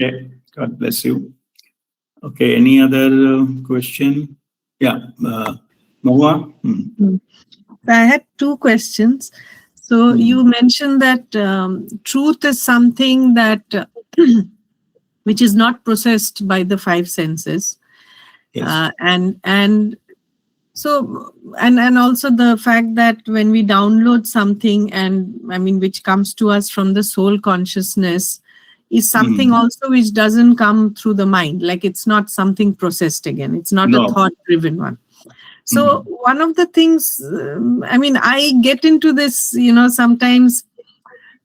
Okay, God bless you. Okay, any other question? Yeah, Mahua? I had two questions. So you mentioned that truth is something that which is not processed by the five senses. Yes. And so also the fact that when we download something, and I mean, which comes to us from the soul consciousness, is something also which doesn't come through the mind. Like, it's not something processed again. It's not a thought-driven one. So one of the things, I mean, I get into this, sometimes,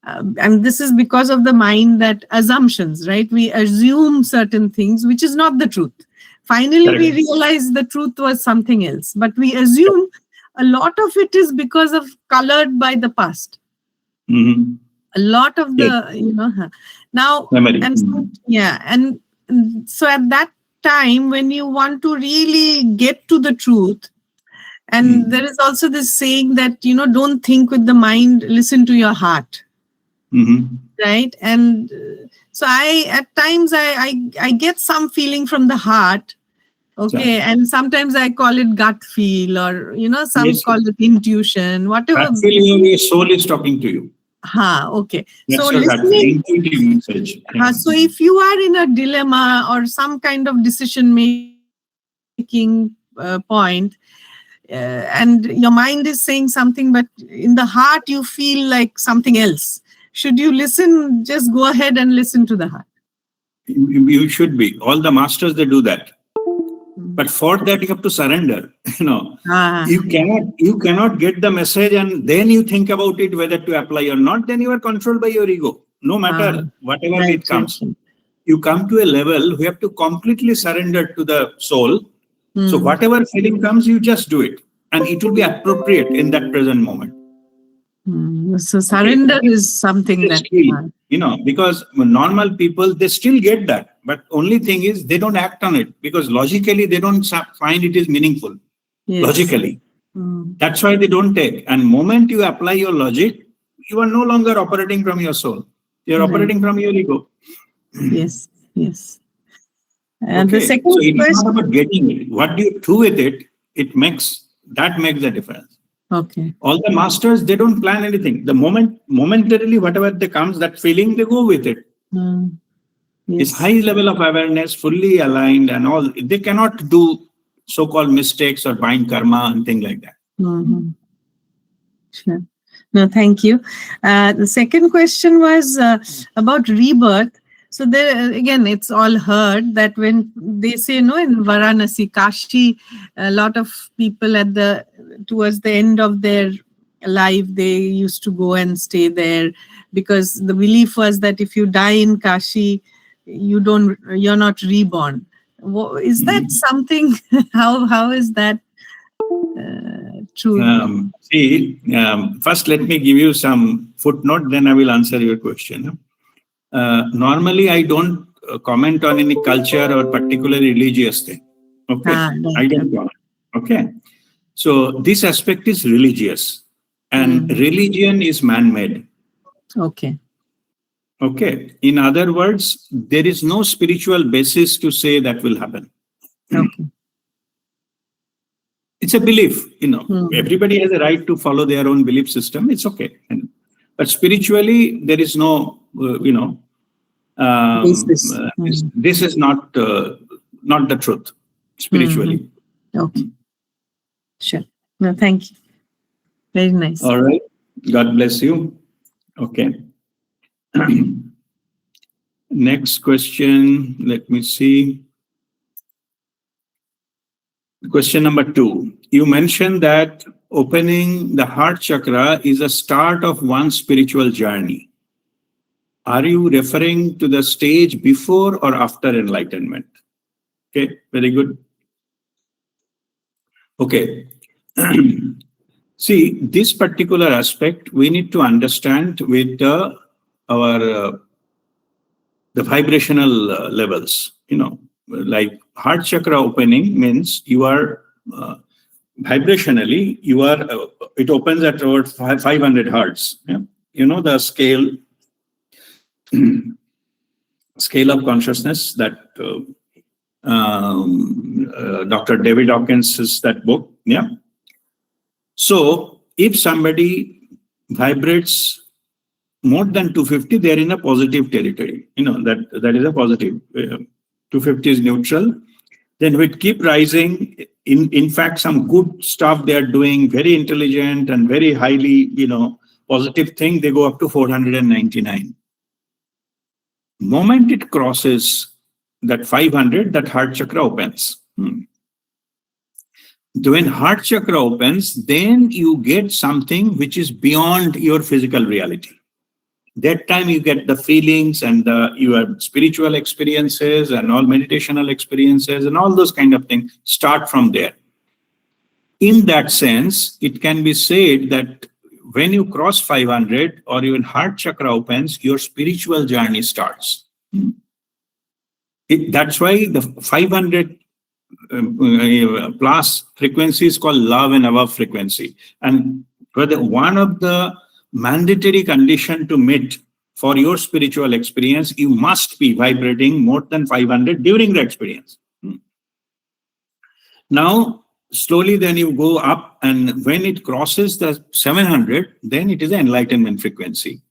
and this is because of the mind, that assumptions, right? We assume certain things, which is not the truth. Finally, we realize the truth was something else. But we assume a lot of it is because of colored by the past. A lot of the, now, memory. And so, and so at that time, when you want to really get to the truth, and there is also this saying that, don't think with the mind, listen to your heart. right? And so at times I get some feeling from the heart. Okay, and sometimes I call it gut feel, or some Yes. call it intuition, whatever. That feeling your soul is talking to you. Okay. That's So your gut listening. intuitive message. Yeah. So if you are in a dilemma or some kind of decision making point, and your mind is saying something, but in the heart you feel like something else, should you listen? Just go ahead and listen to the heart. You should be. All the masters, they do that. But for that, you have to surrender. You cannot get the message and then you think about it whether to apply or not. Then you are controlled by your ego. No matter whatever it comes. You come to a level where you have to completely surrender to the soul. So whatever feeling comes, you just do it. And it will be appropriate in that present moment. So surrender is something that... because normal people, they still get that. But only thing is, they don't act on it. Because logically, they don't find it is meaningful. Yes. Logically. That's why they don't take. And moment you apply your logic, you are no longer operating from your soul. You're operating from your ego. Yes. And the second question... So it's question... not about getting it. What do you do with it, that makes the difference. Okay. All the masters, they don't plan anything. The momentarily, whatever they comes, that feeling, they go with it. Yes. It's high level of awareness, fully aligned and all. They cannot do so-called mistakes or bind karma and things like that. Sure. No, thank you. The second question was about rebirth. So there again, it's all heard that when they say in Varanasi, Kashi, a lot of people towards the end of their life, they used to go and stay there because the belief was that if you die in Kashi, you're not reborn. Is that something? How is that true? First, let me give you some footnote, then I will answer your question. Normally, I don't comment on any culture or particular religious thing. Okay, I don't comment. Okay, so this aspect is religious, and religion is man-made. Okay. In other words, there is no spiritual basis to say that will happen. Okay. It's a belief, Everybody has a right to follow their own belief system. It's okay, but spiritually, there is no, this is not the truth spiritually. Okay. Sure. No, thank you. Very nice. All right. God bless you. Okay. Next question. Let me see. Question number 2. You mentioned that opening the heart chakra is a start of one's spiritual journey. Are you referring to the stage before or after enlightenment? Okay, very good. Okay. See, this particular aspect we need to understand with the vibrational levels. Like heart chakra opening means you are vibrationally, it opens at about 500 hertz. Yeah? The scale of consciousness that Dr. David Hawkins' that book. Yeah. So if somebody vibrates more than 250, they are in a positive territory. That is a positive. 250 is neutral. Then we keep rising. In fact, some good stuff they are doing, very intelligent and very highly, positive thing, they go up to 499. Moment it crosses that 500, that heart chakra opens. When heart chakra opens, then you get something which is beyond your physical reality. That time you get the feelings and your spiritual experiences and all meditational experiences and all those kind of things start from there. In that sense, it can be said that when you cross 500 or even heart chakra opens, your spiritual journey starts. That's why the 500 plus frequency is called love and above frequency. And one of the mandatory condition to meet for your spiritual experience, you must be vibrating more than 500 during the experience. Now, slowly then you go up, and when it crosses the 700, then it is an enlightenment frequency.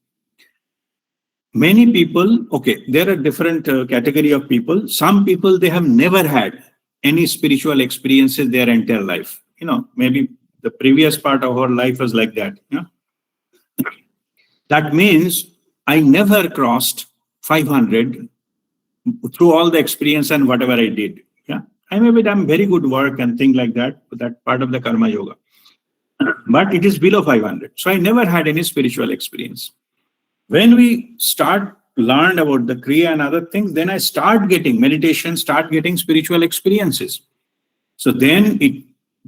Many people, okay, there are different category of people. Some people, they have never had any spiritual experiences their entire life. Maybe the previous part of our life was like that. That means I never crossed 500 through all the experience and whatever I did. I maybe done very good work and things like that, that part of the karma yoga. But it is below 500. So I never had any spiritual experience. When we start learn about the Kriya and other things, then I start getting meditation, start getting spiritual experiences. So then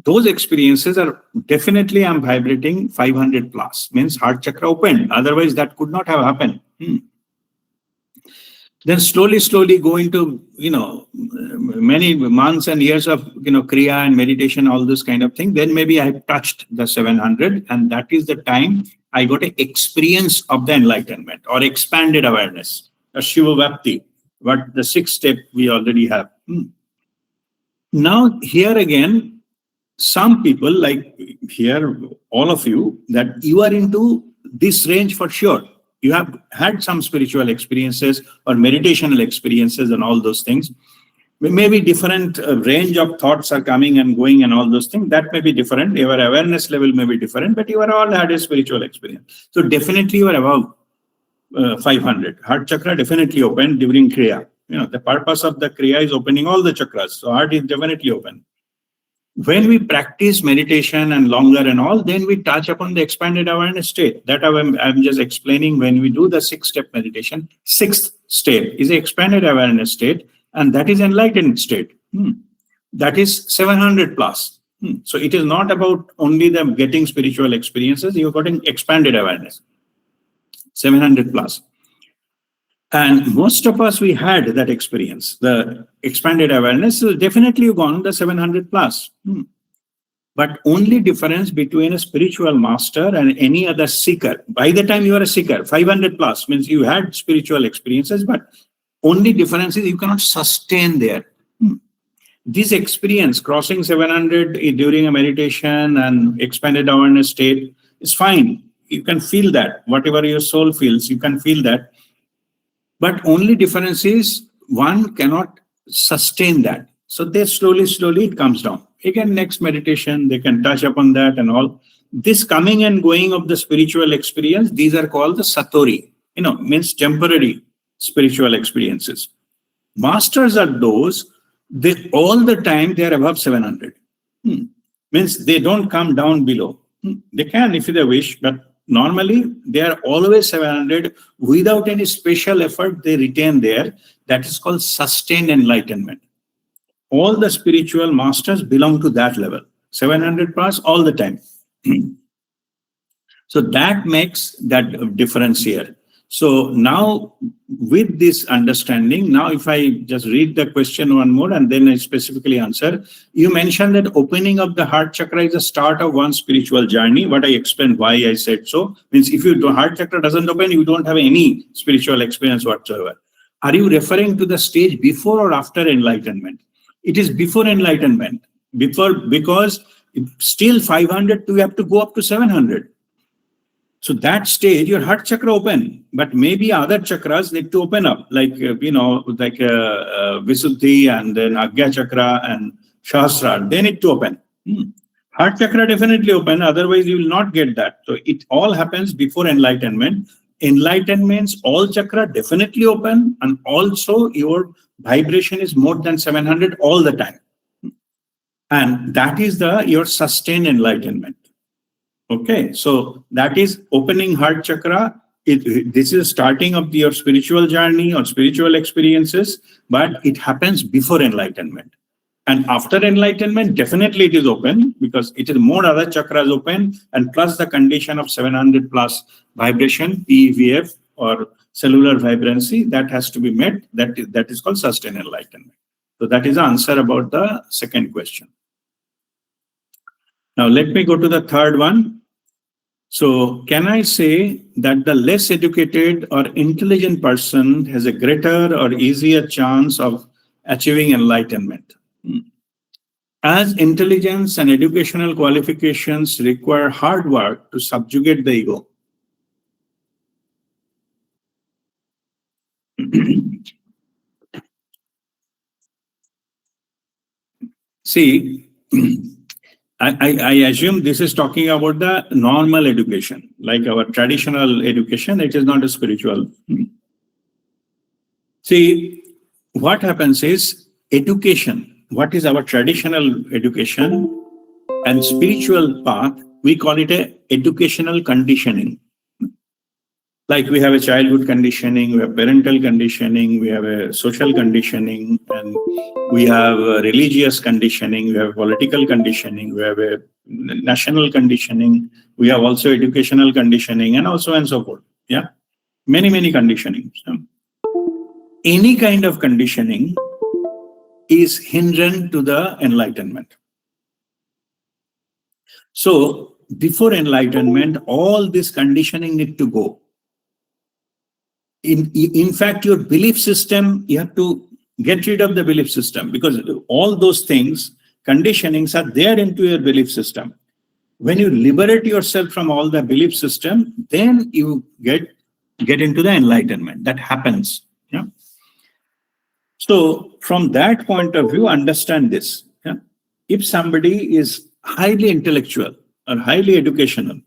those experiences are definitely, I'm vibrating 500 plus, means heart chakra opened. Otherwise that could not have happened. Then slowly go into, many months and years of, Kriya and meditation, all this kind of thing. Then maybe I touched the 700, and that is the time I got an experience of the enlightenment or expanded awareness, a Shiva Vapti, what the 6th step we already have. Now, here again, some people, like here, all of you, that you are into this range for sure. You have had some spiritual experiences or meditational experiences and all those things. Maybe different range of thoughts are coming and going and all those things. That may be different. Your awareness level may be different, but you are all had a spiritual experience. So definitely you are above 500. Heart chakra definitely open during Kriya. The purpose of the Kriya is opening all the chakras. So heart is definitely open. When we practice meditation and longer and all, then we touch upon the expanded awareness state. That I'm just explaining. When we do the 6-step meditation, 6th step is the expanded awareness state, and that is enlightened state. That is 700 plus. So it is not about only them getting spiritual experiences, you're getting expanded awareness, 700 plus. And most of us, we had that experience, the expanded awareness. So definitely you gone the 700 plus. But only difference between a spiritual master and any other seeker, by the time you are a seeker, 500 plus means you had spiritual experiences, but only difference is you cannot sustain there. This experience, crossing 700 during a meditation and expanded awareness state is fine. You can feel that. Whatever your soul feels, you can feel that. But only difference is one cannot sustain that. So they slowly it comes down. Again, next meditation, they can touch upon that and all. This coming and going of the spiritual experience, these are called the satori, means temporary spiritual experiences. Masters are those, they all the time they are above 700. Means they don't come down below. They can if they wish, but normally, they are always 700 without any special effort. They retain there. That is called sustained enlightenment. All the spiritual masters belong to that level, 700 plus all the time. So that makes that difference here. So now with this understanding, now if I just read the question one more and then I specifically answer, you mentioned that opening of the heart chakra is the start of one spiritual journey. What I explained why I said so means if your heart chakra doesn't open, you don't have any spiritual experience whatsoever. Are you referring to the stage before or after enlightenment? It is before enlightenment. Because still 500, you have to go up to 700. So that stage, your heart chakra open, but maybe other chakras need to open up, like, Visuddhi and then Agya chakra and Shahasrara, they need to open. Heart chakra definitely open, otherwise you will not get that. So it all happens before enlightenment. Enlightenment means all chakra definitely open, and also your vibration is more than 700 all the time. And that is your sustained enlightenment. Okay, so that is opening heart chakra. This is starting of your spiritual journey or spiritual experiences, but it happens before enlightenment. And after enlightenment, definitely it is open because it is more other chakras open, and plus the condition of 700 plus vibration, PEVF or cellular vibrancy, that has to be met. That is called sustained enlightenment. So that is the answer about the second question. Now let me go to the third one. So can I say that the less educated or intelligent person has a greater or easier chance of achieving enlightenment? As intelligence and educational qualifications require hard work to subjugate the ego. See, I assume this is talking about the normal education, like our traditional education. It is not a spiritual. See, what happens is education. What is our traditional education and spiritual path? We call it a educational conditioning. Like we have a childhood conditioning, we have parental conditioning, we have a social conditioning, and we have a religious conditioning, we have political conditioning, we have a national conditioning, we have also educational conditioning, and also and so forth. Yeah, many conditionings. Any kind of conditioning is hindrance to the enlightenment. So before enlightenment, all this conditioning need to go. In fact, your belief system, you have to get rid of the belief system, because all those things, conditionings are there into your belief system. When you liberate yourself from all the belief system, then you get into the enlightenment. That happens. Yeah. So from that point of view, understand this. Yeah? If somebody is highly intellectual or highly educational,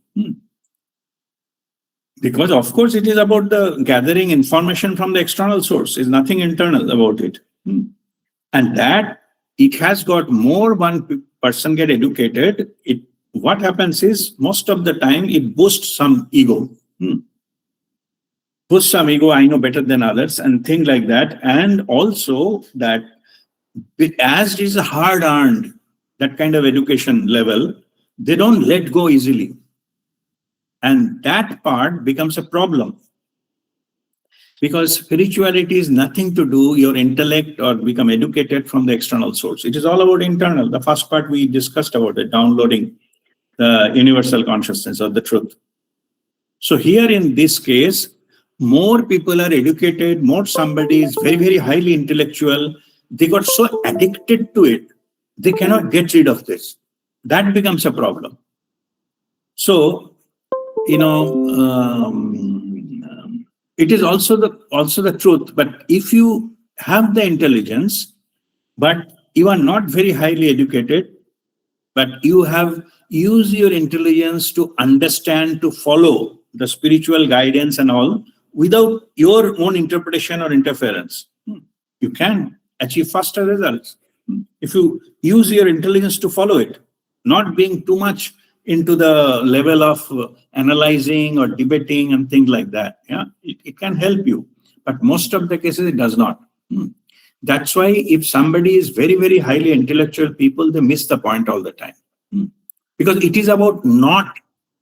because of course it is about the gathering information from the external source, is nothing internal about it. And that it has got more one person get educated, what happens is most of the time it boosts some ego. Boosts some ego, I know better than others and things like that. And also that as it is a hard earned, that kind of education level, they don't let go easily. And that part becomes a problem. Because spirituality is nothing to do your intellect or become educated from the external source. It is all about internal. The first part we discussed about it, downloading the universal consciousness or the truth. So here in this case, more people are educated, more somebody is very highly intellectual. They got so addicted to it, they cannot get rid of this. That becomes a problem. So, it is also the truth. But if you have the intelligence, but you are not very highly educated, but you have used your intelligence to understand, to follow the spiritual guidance and all, without your own interpretation or interference, you can achieve faster results. If you use your intelligence to follow it, not being too much into the level of analyzing or debating and things like that. Yeah, it can help you, but most of the cases it does not. That's why if somebody is very highly intellectual people, they miss the point all the time, because it is about not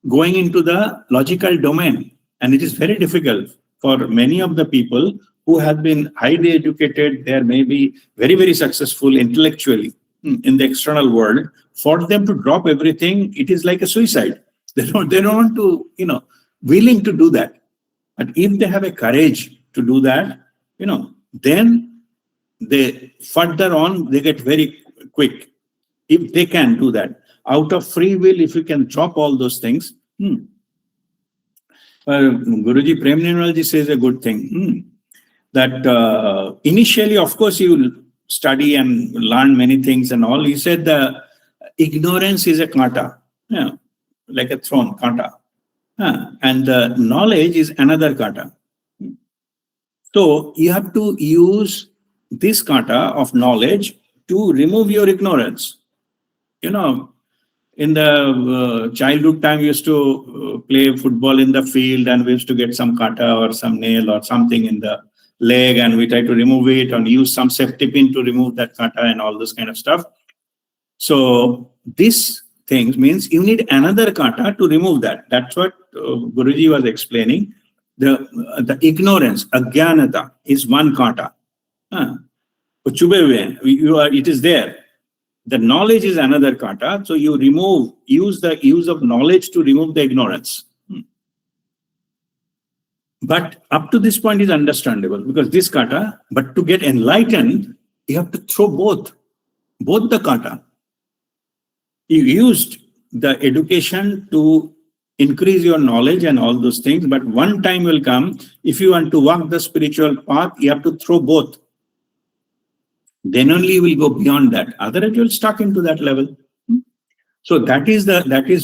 going into the logical domain, and it is very difficult for many of the people who have been highly educated. They are maybe very successful intellectually in the external world. For them to drop everything, it is like a suicide. They don't want to, willing to do that. But if they have a courage to do that, then they further on, they get very quick. If they can do that. Out of free will, if you can drop all those things. Guruji Premnanji says a good thing. That initially, of course, you will study and learn many things and all. He said the ignorance is a kata, like a thorn, kata. And the knowledge is another kata. So you have to use this kata of knowledge to remove your ignorance. In the childhood time, we used to play football in the field, and we used to get some kata or some nail or something in the leg, and we try to remove it and use some safety pin to remove that kata and all this kind of stuff. So this thing means you need another kata to remove that. That's what Guruji was explaining. The ignorance, ajnanata, is one kata. It is there. The knowledge is another kata. So you use the use of knowledge to remove the ignorance. But up to this point is understandable because this kata, but to get enlightened, you have to throw both the kata. You used the education to increase your knowledge and all those things, but one time will come, if you want to walk the spiritual path, you have to throw both. Then only you will go beyond that. Otherwise, you'll stuck into that level. So that is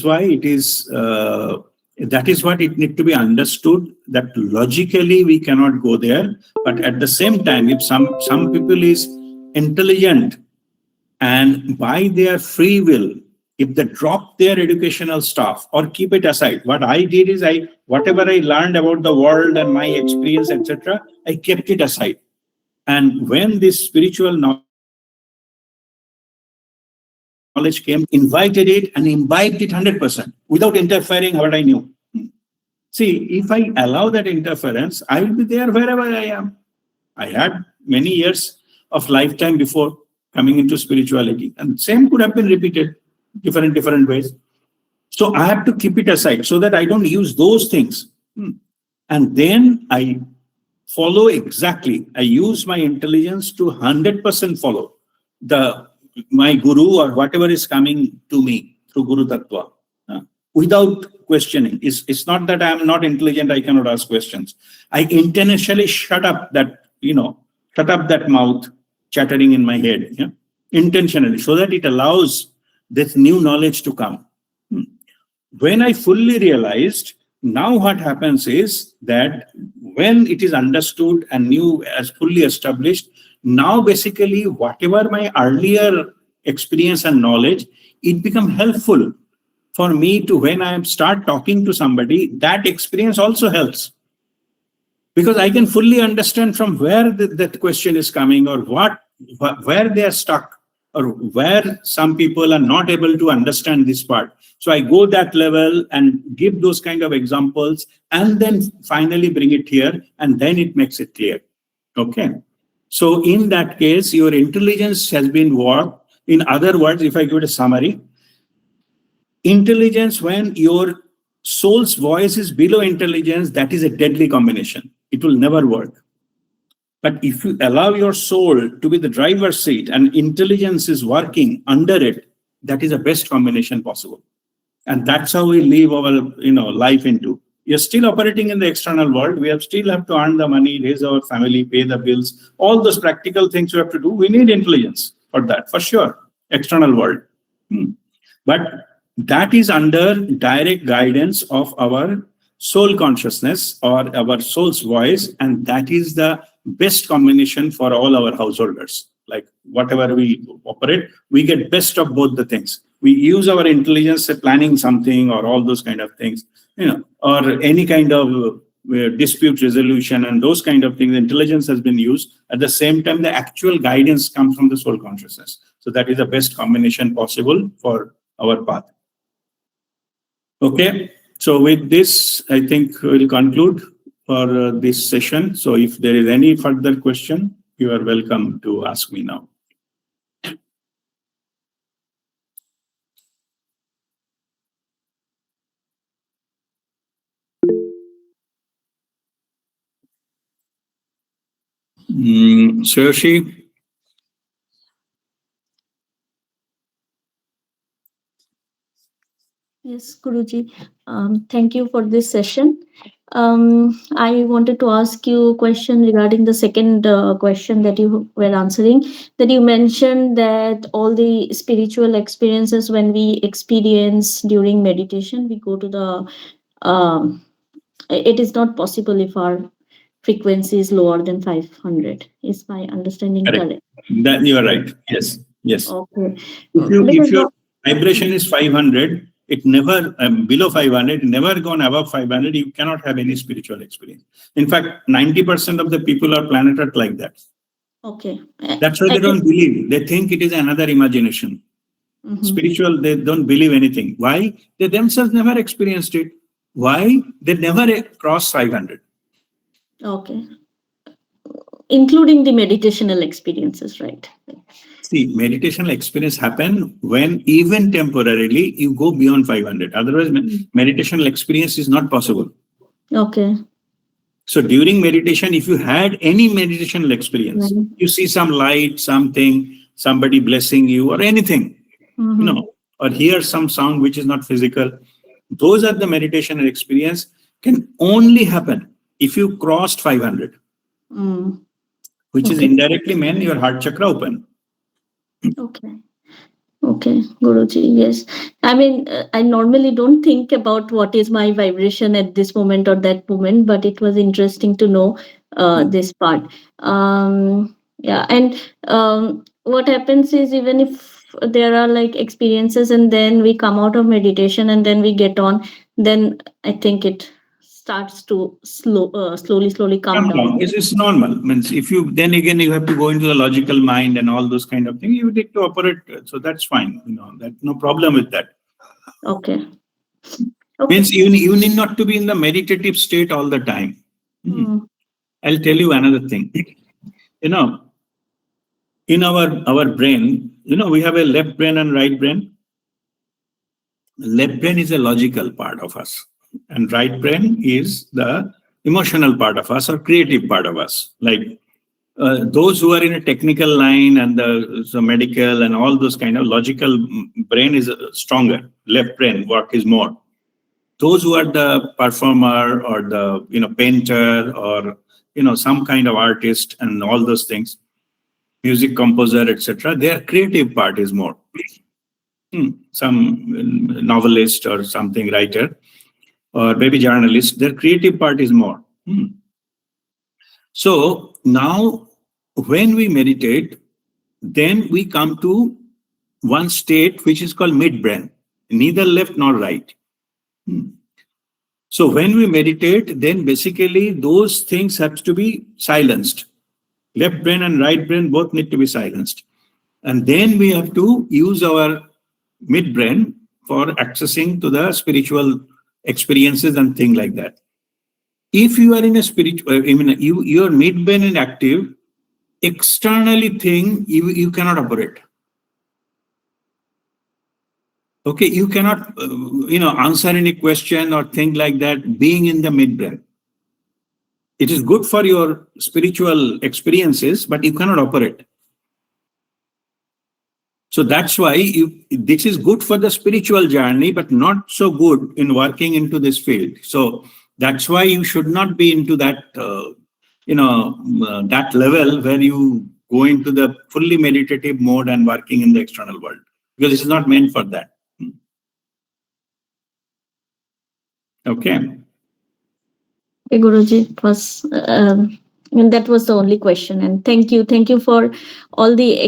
why it is, that is what it needs to be understood, that logically we cannot go there. But at the same time, if some people is intelligent and by their free will, if they drop their educational stuff or keep it aside, what I did is whatever I learned about the world and my experience, etc., I kept it aside. And when this spiritual knowledge came, invited it and imbibed it 100% without interfering what I knew. See, if I allow that interference, I will be there wherever I am. I had many years of lifetime before coming into spirituality, and same could have been repeated different ways. So I have to keep it aside so that I don't use those things. And then I follow exactly. I use my intelligence to 100% follow my guru or whatever is coming to me through Guru Tattva, without questioning. It's not that I am not intelligent, I cannot ask questions. I intentionally shut up that mouth chattering in my head, intentionally, so that it allows this new knowledge to come. When I fully realized, now what happens is that when it is understood and new as fully established, now basically whatever my earlier experience and knowledge, it becomes helpful for me to, when I start talking to somebody, that experience also helps. Because I can fully understand from where that question is coming, or where they are stuck, or where some people are not able to understand this part. So I go that level and give those kind of examples and then finally bring it here, and then it makes it clear. Okay. So in that case, your intelligence has been worked. In other words, if I give it a summary, intelligence, when your soul's voice is below intelligence, that is a deadly combination. It will never work. But if you allow your soul to be the driver's seat and intelligence is working under it, that is the best combination possible. And that's how we live our life into. You're still operating in the external world. We still have to earn the money, raise our family, pay the bills, all those practical things we have to do. We need intelligence for that, for sure. External world. But that is under direct guidance of our soul consciousness or our soul's voice, and that is the best combination for all our householders. Like whatever we operate, we get best of both the things. We use our intelligence planning something or all those kind of things, or any kind of dispute resolution and those kind of things. Intelligence has been used. At the same time, the actual guidance comes from the soul consciousness. So that is the best combination possible for our path. Okay. So with this, I think we'll conclude for this session. So if there is any further question, you are welcome to ask me now. Rishi? Yes, Guruji. Thank you for this session. I wanted to ask you a question regarding the second question that you were answering. That you mentioned that all the spiritual experiences, when we experience during meditation, we go to the. It is not possible if our frequency is lower than 500. Is my understanding correct? That you are right. Yes. Yes. Okay. If your vibration is 500, it never below 500, never gone above 500. You cannot have any spiritual experience. In fact, 90% of the people on planet Earth like that. Okay. That's why they don't believe. They think it is another imagination. Spiritual, they don't believe anything. Why? They themselves never experienced it. Why? They never crossed 500. Okay. Including the meditational experiences, right? See, meditational experience happen when even temporarily you go beyond 500. Otherwise, meditational experience is not possible. Okay. So during meditation, if you had any meditational experience, you see some light, something, somebody blessing you or anything, or hear some sound which is not physical, those are the meditational experience can only happen if you crossed 500, which is indirectly meant your heart chakra open. Okay, Guruji, yes. I mean, I normally don't think about what is my vibration at this moment or that moment, but it was interesting to know this part. Yeah, and what happens is, even if there are like experiences and then we come out of meditation and then we get on, then I think it starts to slowly come down. It's normal. Means if you then again you have to go into the logical mind and all those kind of things, you need to operate. So that's fine. That's no problem with that. Okay. Means you need not to be in the meditative state all the time. I'll tell you another thing. In our brain, we have a left brain and right brain. Left brain is a logical part of us, and right brain is the emotional part of us or creative part of us. Like those who are in a technical line and the medical and all those kind of logical brain is stronger. Left brain work is more. Those who are the performer or the painter or some kind of artist and all those things, music composer, etc., their creative part is more. Some novelist or something writer or maybe journalist, their creative part is more. So now when we meditate, then we come to one state which is called midbrain, neither left nor right. So when we meditate, then basically those things have to be silenced. Left brain and right brain both need to be silenced. And then we have to use our midbrain for accessing to the spiritual experiences and things like that. If you are in a spiritual, your midbrain is active, externally thing you cannot operate. Okay, you cannot answer any question or thing like that being in the midbrain. It is good for your spiritual experiences, but you cannot operate. So that's why this is good for the spiritual journey, but not so good in working into this field. So that's why you should not be into that, that level where you go into the fully meditative mode and working in the external world, because this is not meant for that. Okay. Okay, Guruji, it was and that was the only question. And thank you for all the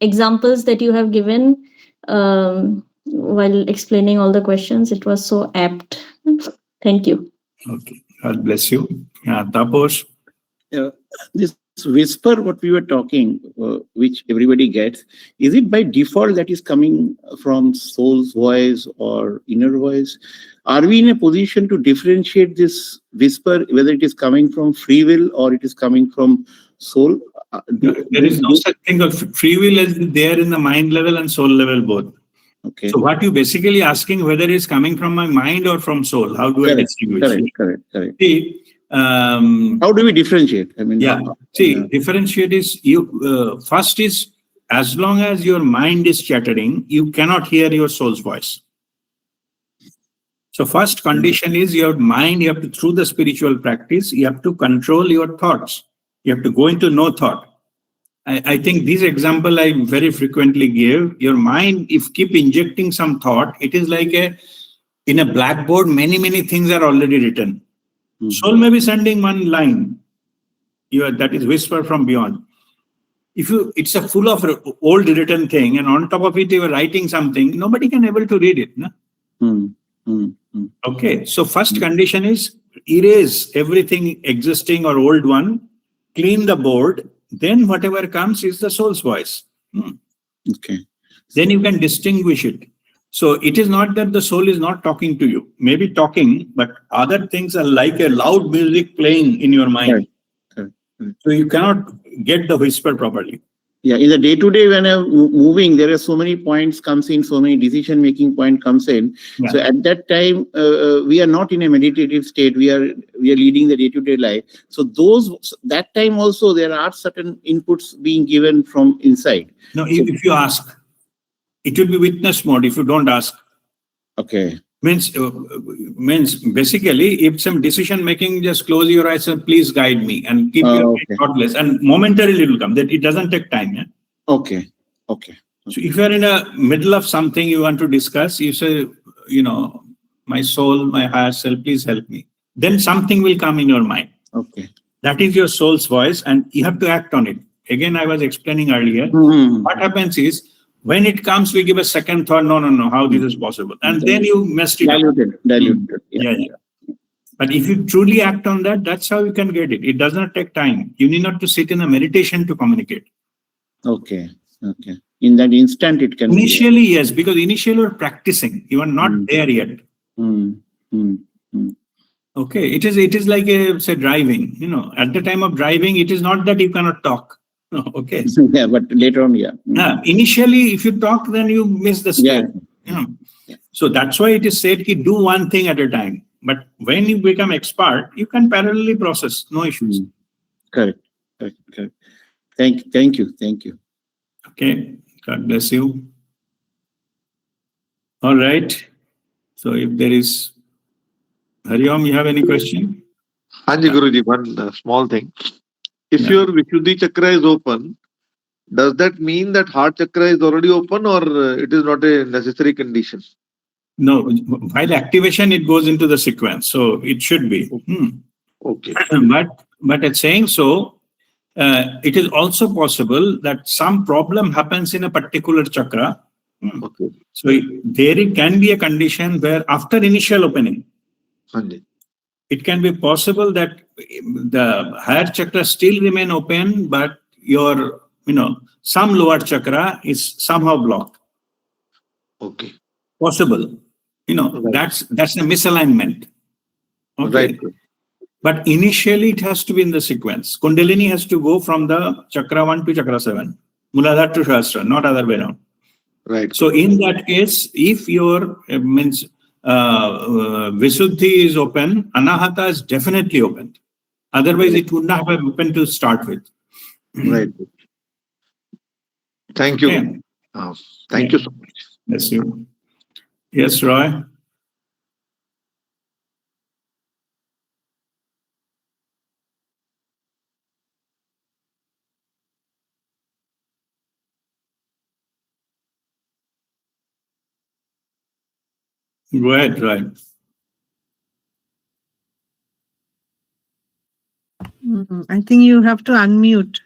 examples that you have given while explaining all the questions. It was so apt. Thank you. Okay, God bless you. Tapos. This whisper, what we were talking, which everybody gets, is it by default that is coming from soul's voice or inner voice? Are we in a position to differentiate this whisper, whether it is coming from free will or it is coming from soul? There is no such thing of free will as there in the mind level and soul level both. Okay. So what you basically asking whether it's coming from my mind or from soul? How do I distinguish? Correct. See, how do we differentiate? Differentiate is first is, as long as your mind is chattering, you cannot hear your soul's voice. So first condition is your mind, you have to, through the spiritual practice, you have to control your thoughts. You have to go into no thought. I think this example I very frequently give. Your mind, if keep injecting some thought, it is like in a blackboard, many things are already written. Soul may be sending one line, that is whisper from beyond. It's a full of old written thing, and on top of it you are writing something, nobody can able to read it. No? Okay, so first condition is erase everything existing or old one, clean the board, then whatever comes is the soul's voice. Okay. Then you can distinguish it. So it is not that the soul is not talking to you, maybe talking, but other things are like a loud music playing in your mind. Correct. So you cannot get the whisper properly. Yeah, in the day-to-day, when I'm moving, there are so many points comes in, so many decision-making point comes in. Yeah. So at that time, we are not in a meditative state. We are leading the day-to-day life. So that time also there are certain inputs being given from inside. No, if you ask, it will be witness mode. If you don't ask, Okay. means basically, if some decision making, just close your eyes and please guide me and keep your mind thoughtless, and momentarily it will come. That it doesn't take time. Yeah. Okay. So if you are in the middle of something you want to discuss, you say, my soul, my higher self, please help me. Then something will come in your mind. Okay. That is your soul's voice, and you have to act on it. Again, I was explaining earlier. What happens is, when it comes, we give a second thought, no, how this is possible? And then you messed it up. Diluted. Yeah. But if you truly act on that, that's how you can get it. It does not take time. You need not to sit in a meditation to communicate. Okay. In that instant, it can Initially, yes, because initially you're practicing. You are not there yet. Okay, it is like say driving. At the time of driving, it is not that you cannot talk. Okay. Yeah, but later on, Initially, if you talk, then you miss the step. Yeah. So that's why it is said to do one thing at a time. But when you become expert, you can parallelly process, no issues. Correct. Thank you. Okay, God bless you. All right. So if there is Hariom, you have any question? Hanji Guruji, one small thing. If your Vishuddhi chakra is open, does that mean that heart chakra is already open, or it is not a necessary condition? No, while activation, it goes into the sequence. So it should be. Okay. But at saying so, it is also possible that some problem happens in a particular chakra. Okay. So there can be a condition where after initial opening, it can be possible that the higher chakra still remain open, but your, some lower chakra is somehow blocked. Okay. Possible. That's a misalignment. Okay. Right. But initially it has to be in the sequence. Kundalini has to go from the chakra 1 to chakra 7. Muladhara to Shastra, not other way around. Right. So in that case, if your Visuddhi is open, Anahata is definitely open. Otherwise, it would not have opened to start with. Right. Thank you. Thank you so much. Bless you. Yes, Roy. Go ahead, Roy. I think you have to unmute.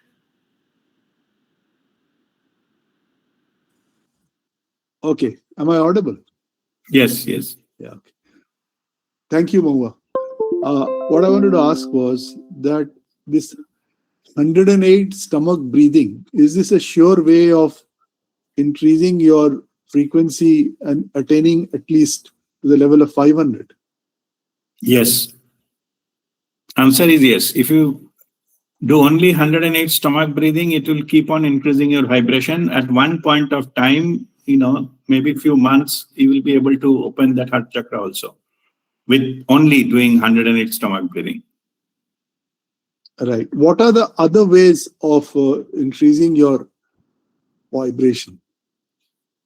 Okay. Am I audible? Yes. Yeah. Okay. Thank you, Maua. What I wanted to ask was that this 108 stomach breathing, is this a sure way of increasing your frequency and attaining at least to the level of 500? Yes. Answer is yes. If you do only 108 stomach breathing, it will keep on increasing your vibration. At one point of time, maybe a few months, you will be able to open that heart chakra also with only doing 108 stomach breathing. Right. What are the other ways of increasing your vibration?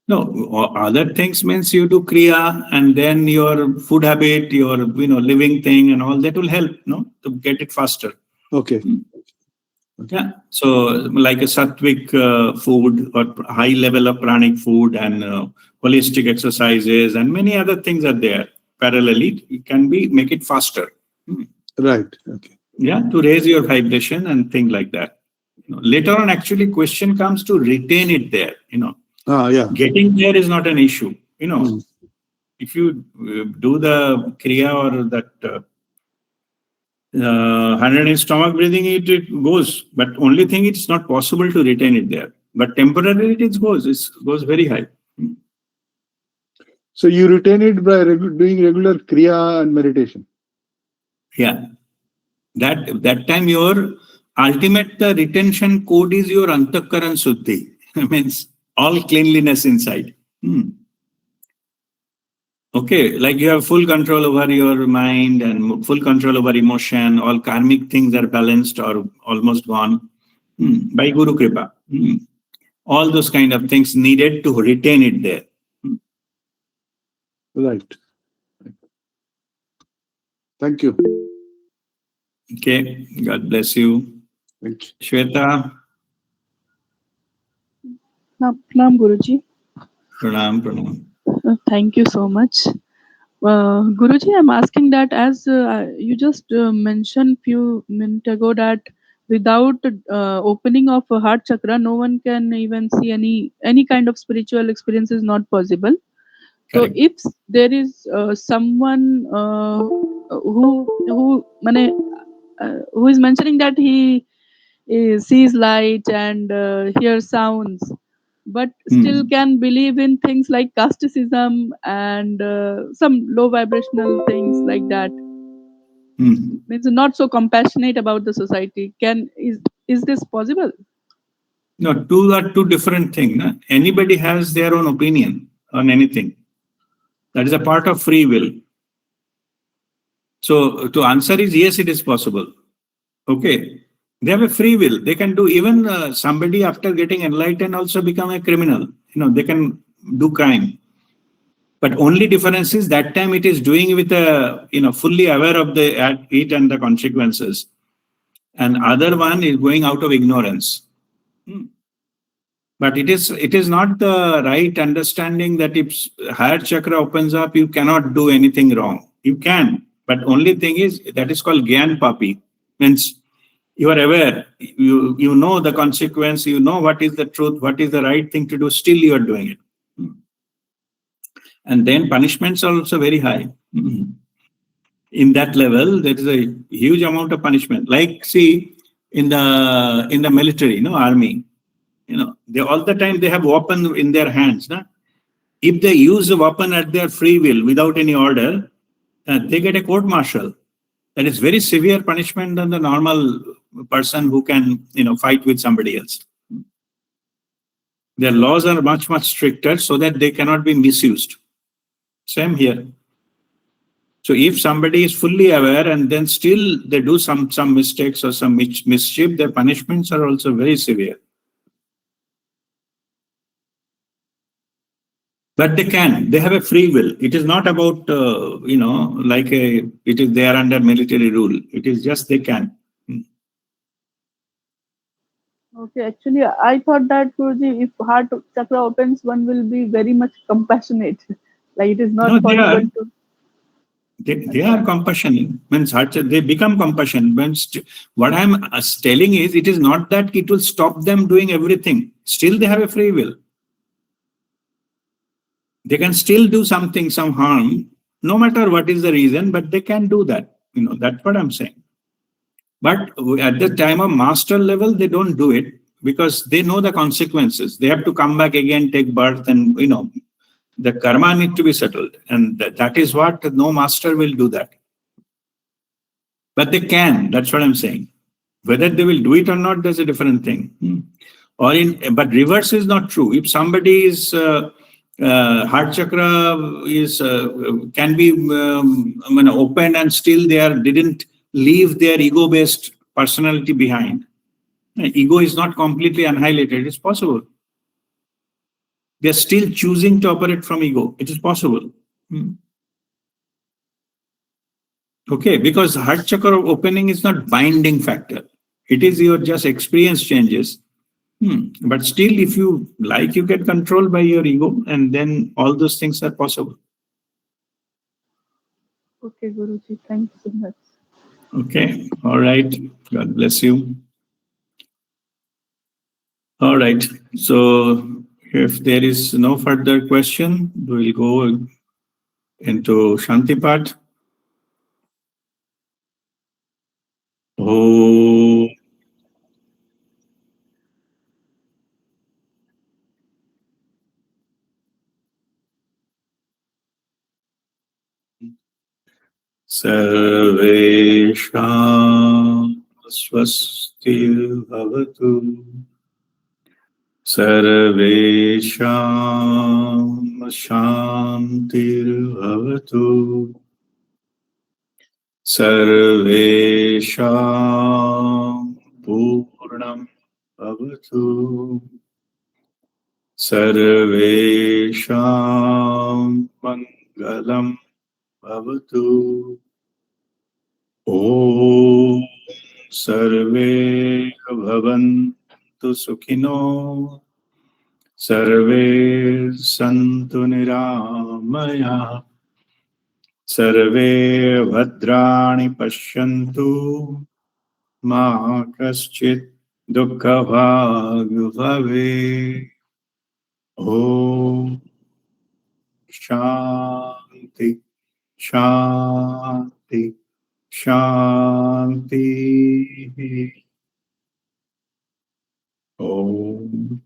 No, other things means you do kriya, and then your food habit, your living thing and all that will help, to get it faster. Okay. Yeah. So like a sattvic food or high level of pranic food and holistic exercises and many other things are there. Parallelly, it can make it faster. Right. Okay. Yeah, to raise your vibration and things like that. Later on, actually, question comes to retain it there. Yeah. Getting there is not an issue. If you do the kriya or that 108 stomach breathing, it goes. But only thing, it's not possible to retain it there. But temporarily, it goes. It goes very high. So you retain it by doing regular kriya and meditation. Yeah. That time your ultimate the retention code is your antakaran suddhi. Means all cleanliness inside. Okay, like you have full control over your mind and full control over emotion. All karmic things are balanced or almost gone by Guru Kripa. All those kind of things needed to retain it there. Right. Thank you. Okay, God bless you. Thank you. Shweta, Pranam Guruji. pranam. Thank you so much. Guruji, I'm asking that as you just mentioned few minutes ago that without opening of a heart chakra, no one can even see any kind of spiritual experience is not possible. So Correct. if there is someone who is mentioning that he sees light and hears sounds, but still can believe in things like casteism and some low vibrational things like that, means not so compassionate about the society, is this possible? No, two are two different things. No? Anybody has their own opinion on anything. That is a part of free will. So to answer is yes, it is possible. Okay. They have a free will. They can do even somebody after getting enlightened also become a criminal. They can do crime. But only difference is that time it is doing with a fully aware of it and the consequences. And other one is going out of ignorance. But it is not the right understanding that if higher chakra opens up, you cannot do anything wrong. You can, but only thing is that is called Gyan Papi. Means you are aware, you know the consequence, you know what is the truth, what is the right thing to do, still you are doing it. And then punishments are also very high. In that level, there is a huge amount of punishment. Like see, in the military, army, they all the time they have weapon in their hands. No? If they use a weapon at their free will without any order, they get a court martial. That is very severe punishment than the normal person who can, fight with somebody else. Their laws are much, much stricter so that they cannot be misused. Same here. So if somebody is fully aware and then still they do some mistakes or some mischief, their punishments are also very severe. But they have a free will. It is not about, they are under military rule. It is just they can. Okay, actually I thought that, Guruji, if heart chakra opens, one will be very much compassionate. Like it is not No, they are. possible to. They are compassionate. Means they become compassionate. Means what I'm telling is, it is not that it will stop them doing everything. Still, they have a free will. They can still do something, some harm, no matter what is the reason, but they can do that. That's what I'm saying. But at the time of master level, they don't do it because they know the consequences. They have to come back again, take birth, and the karma need to be settled. And that is what no master will do that. But they can, that's what I'm saying. Whether they will do it or not, that's a different thing. But reverse is not true. If somebody is heart chakra is can be open and still didn't leave their ego-based personality behind. Ego is not completely annihilated. It's possible. They're still choosing to operate from ego. It is possible. Okay, because heart chakra opening is not binding factor. It is your just experience changes. But still, if you like, you get controlled by your ego, and then all those things are possible. Okay, Guruji, thank you so much. Okay, all right. God bless you. All right. So, if there is no further question, we'll go into Shanti part. Oh. Sarvesham स्वस्तिर्भवतु सर्वेषां शान्तिर्भवतु सर्वेषां पूर्णं भवतु सर्वेषां मङ्गलं भवतु ॐ सर्वे भवन्तु सुखिनो सर्वे सन्तु निरामयाः सर्वे भद्राणि पश्यन्तु मा कश्चित् दुःखभाग् भवेत् ॐ शान्ति शान्ति शान्तिः ॐ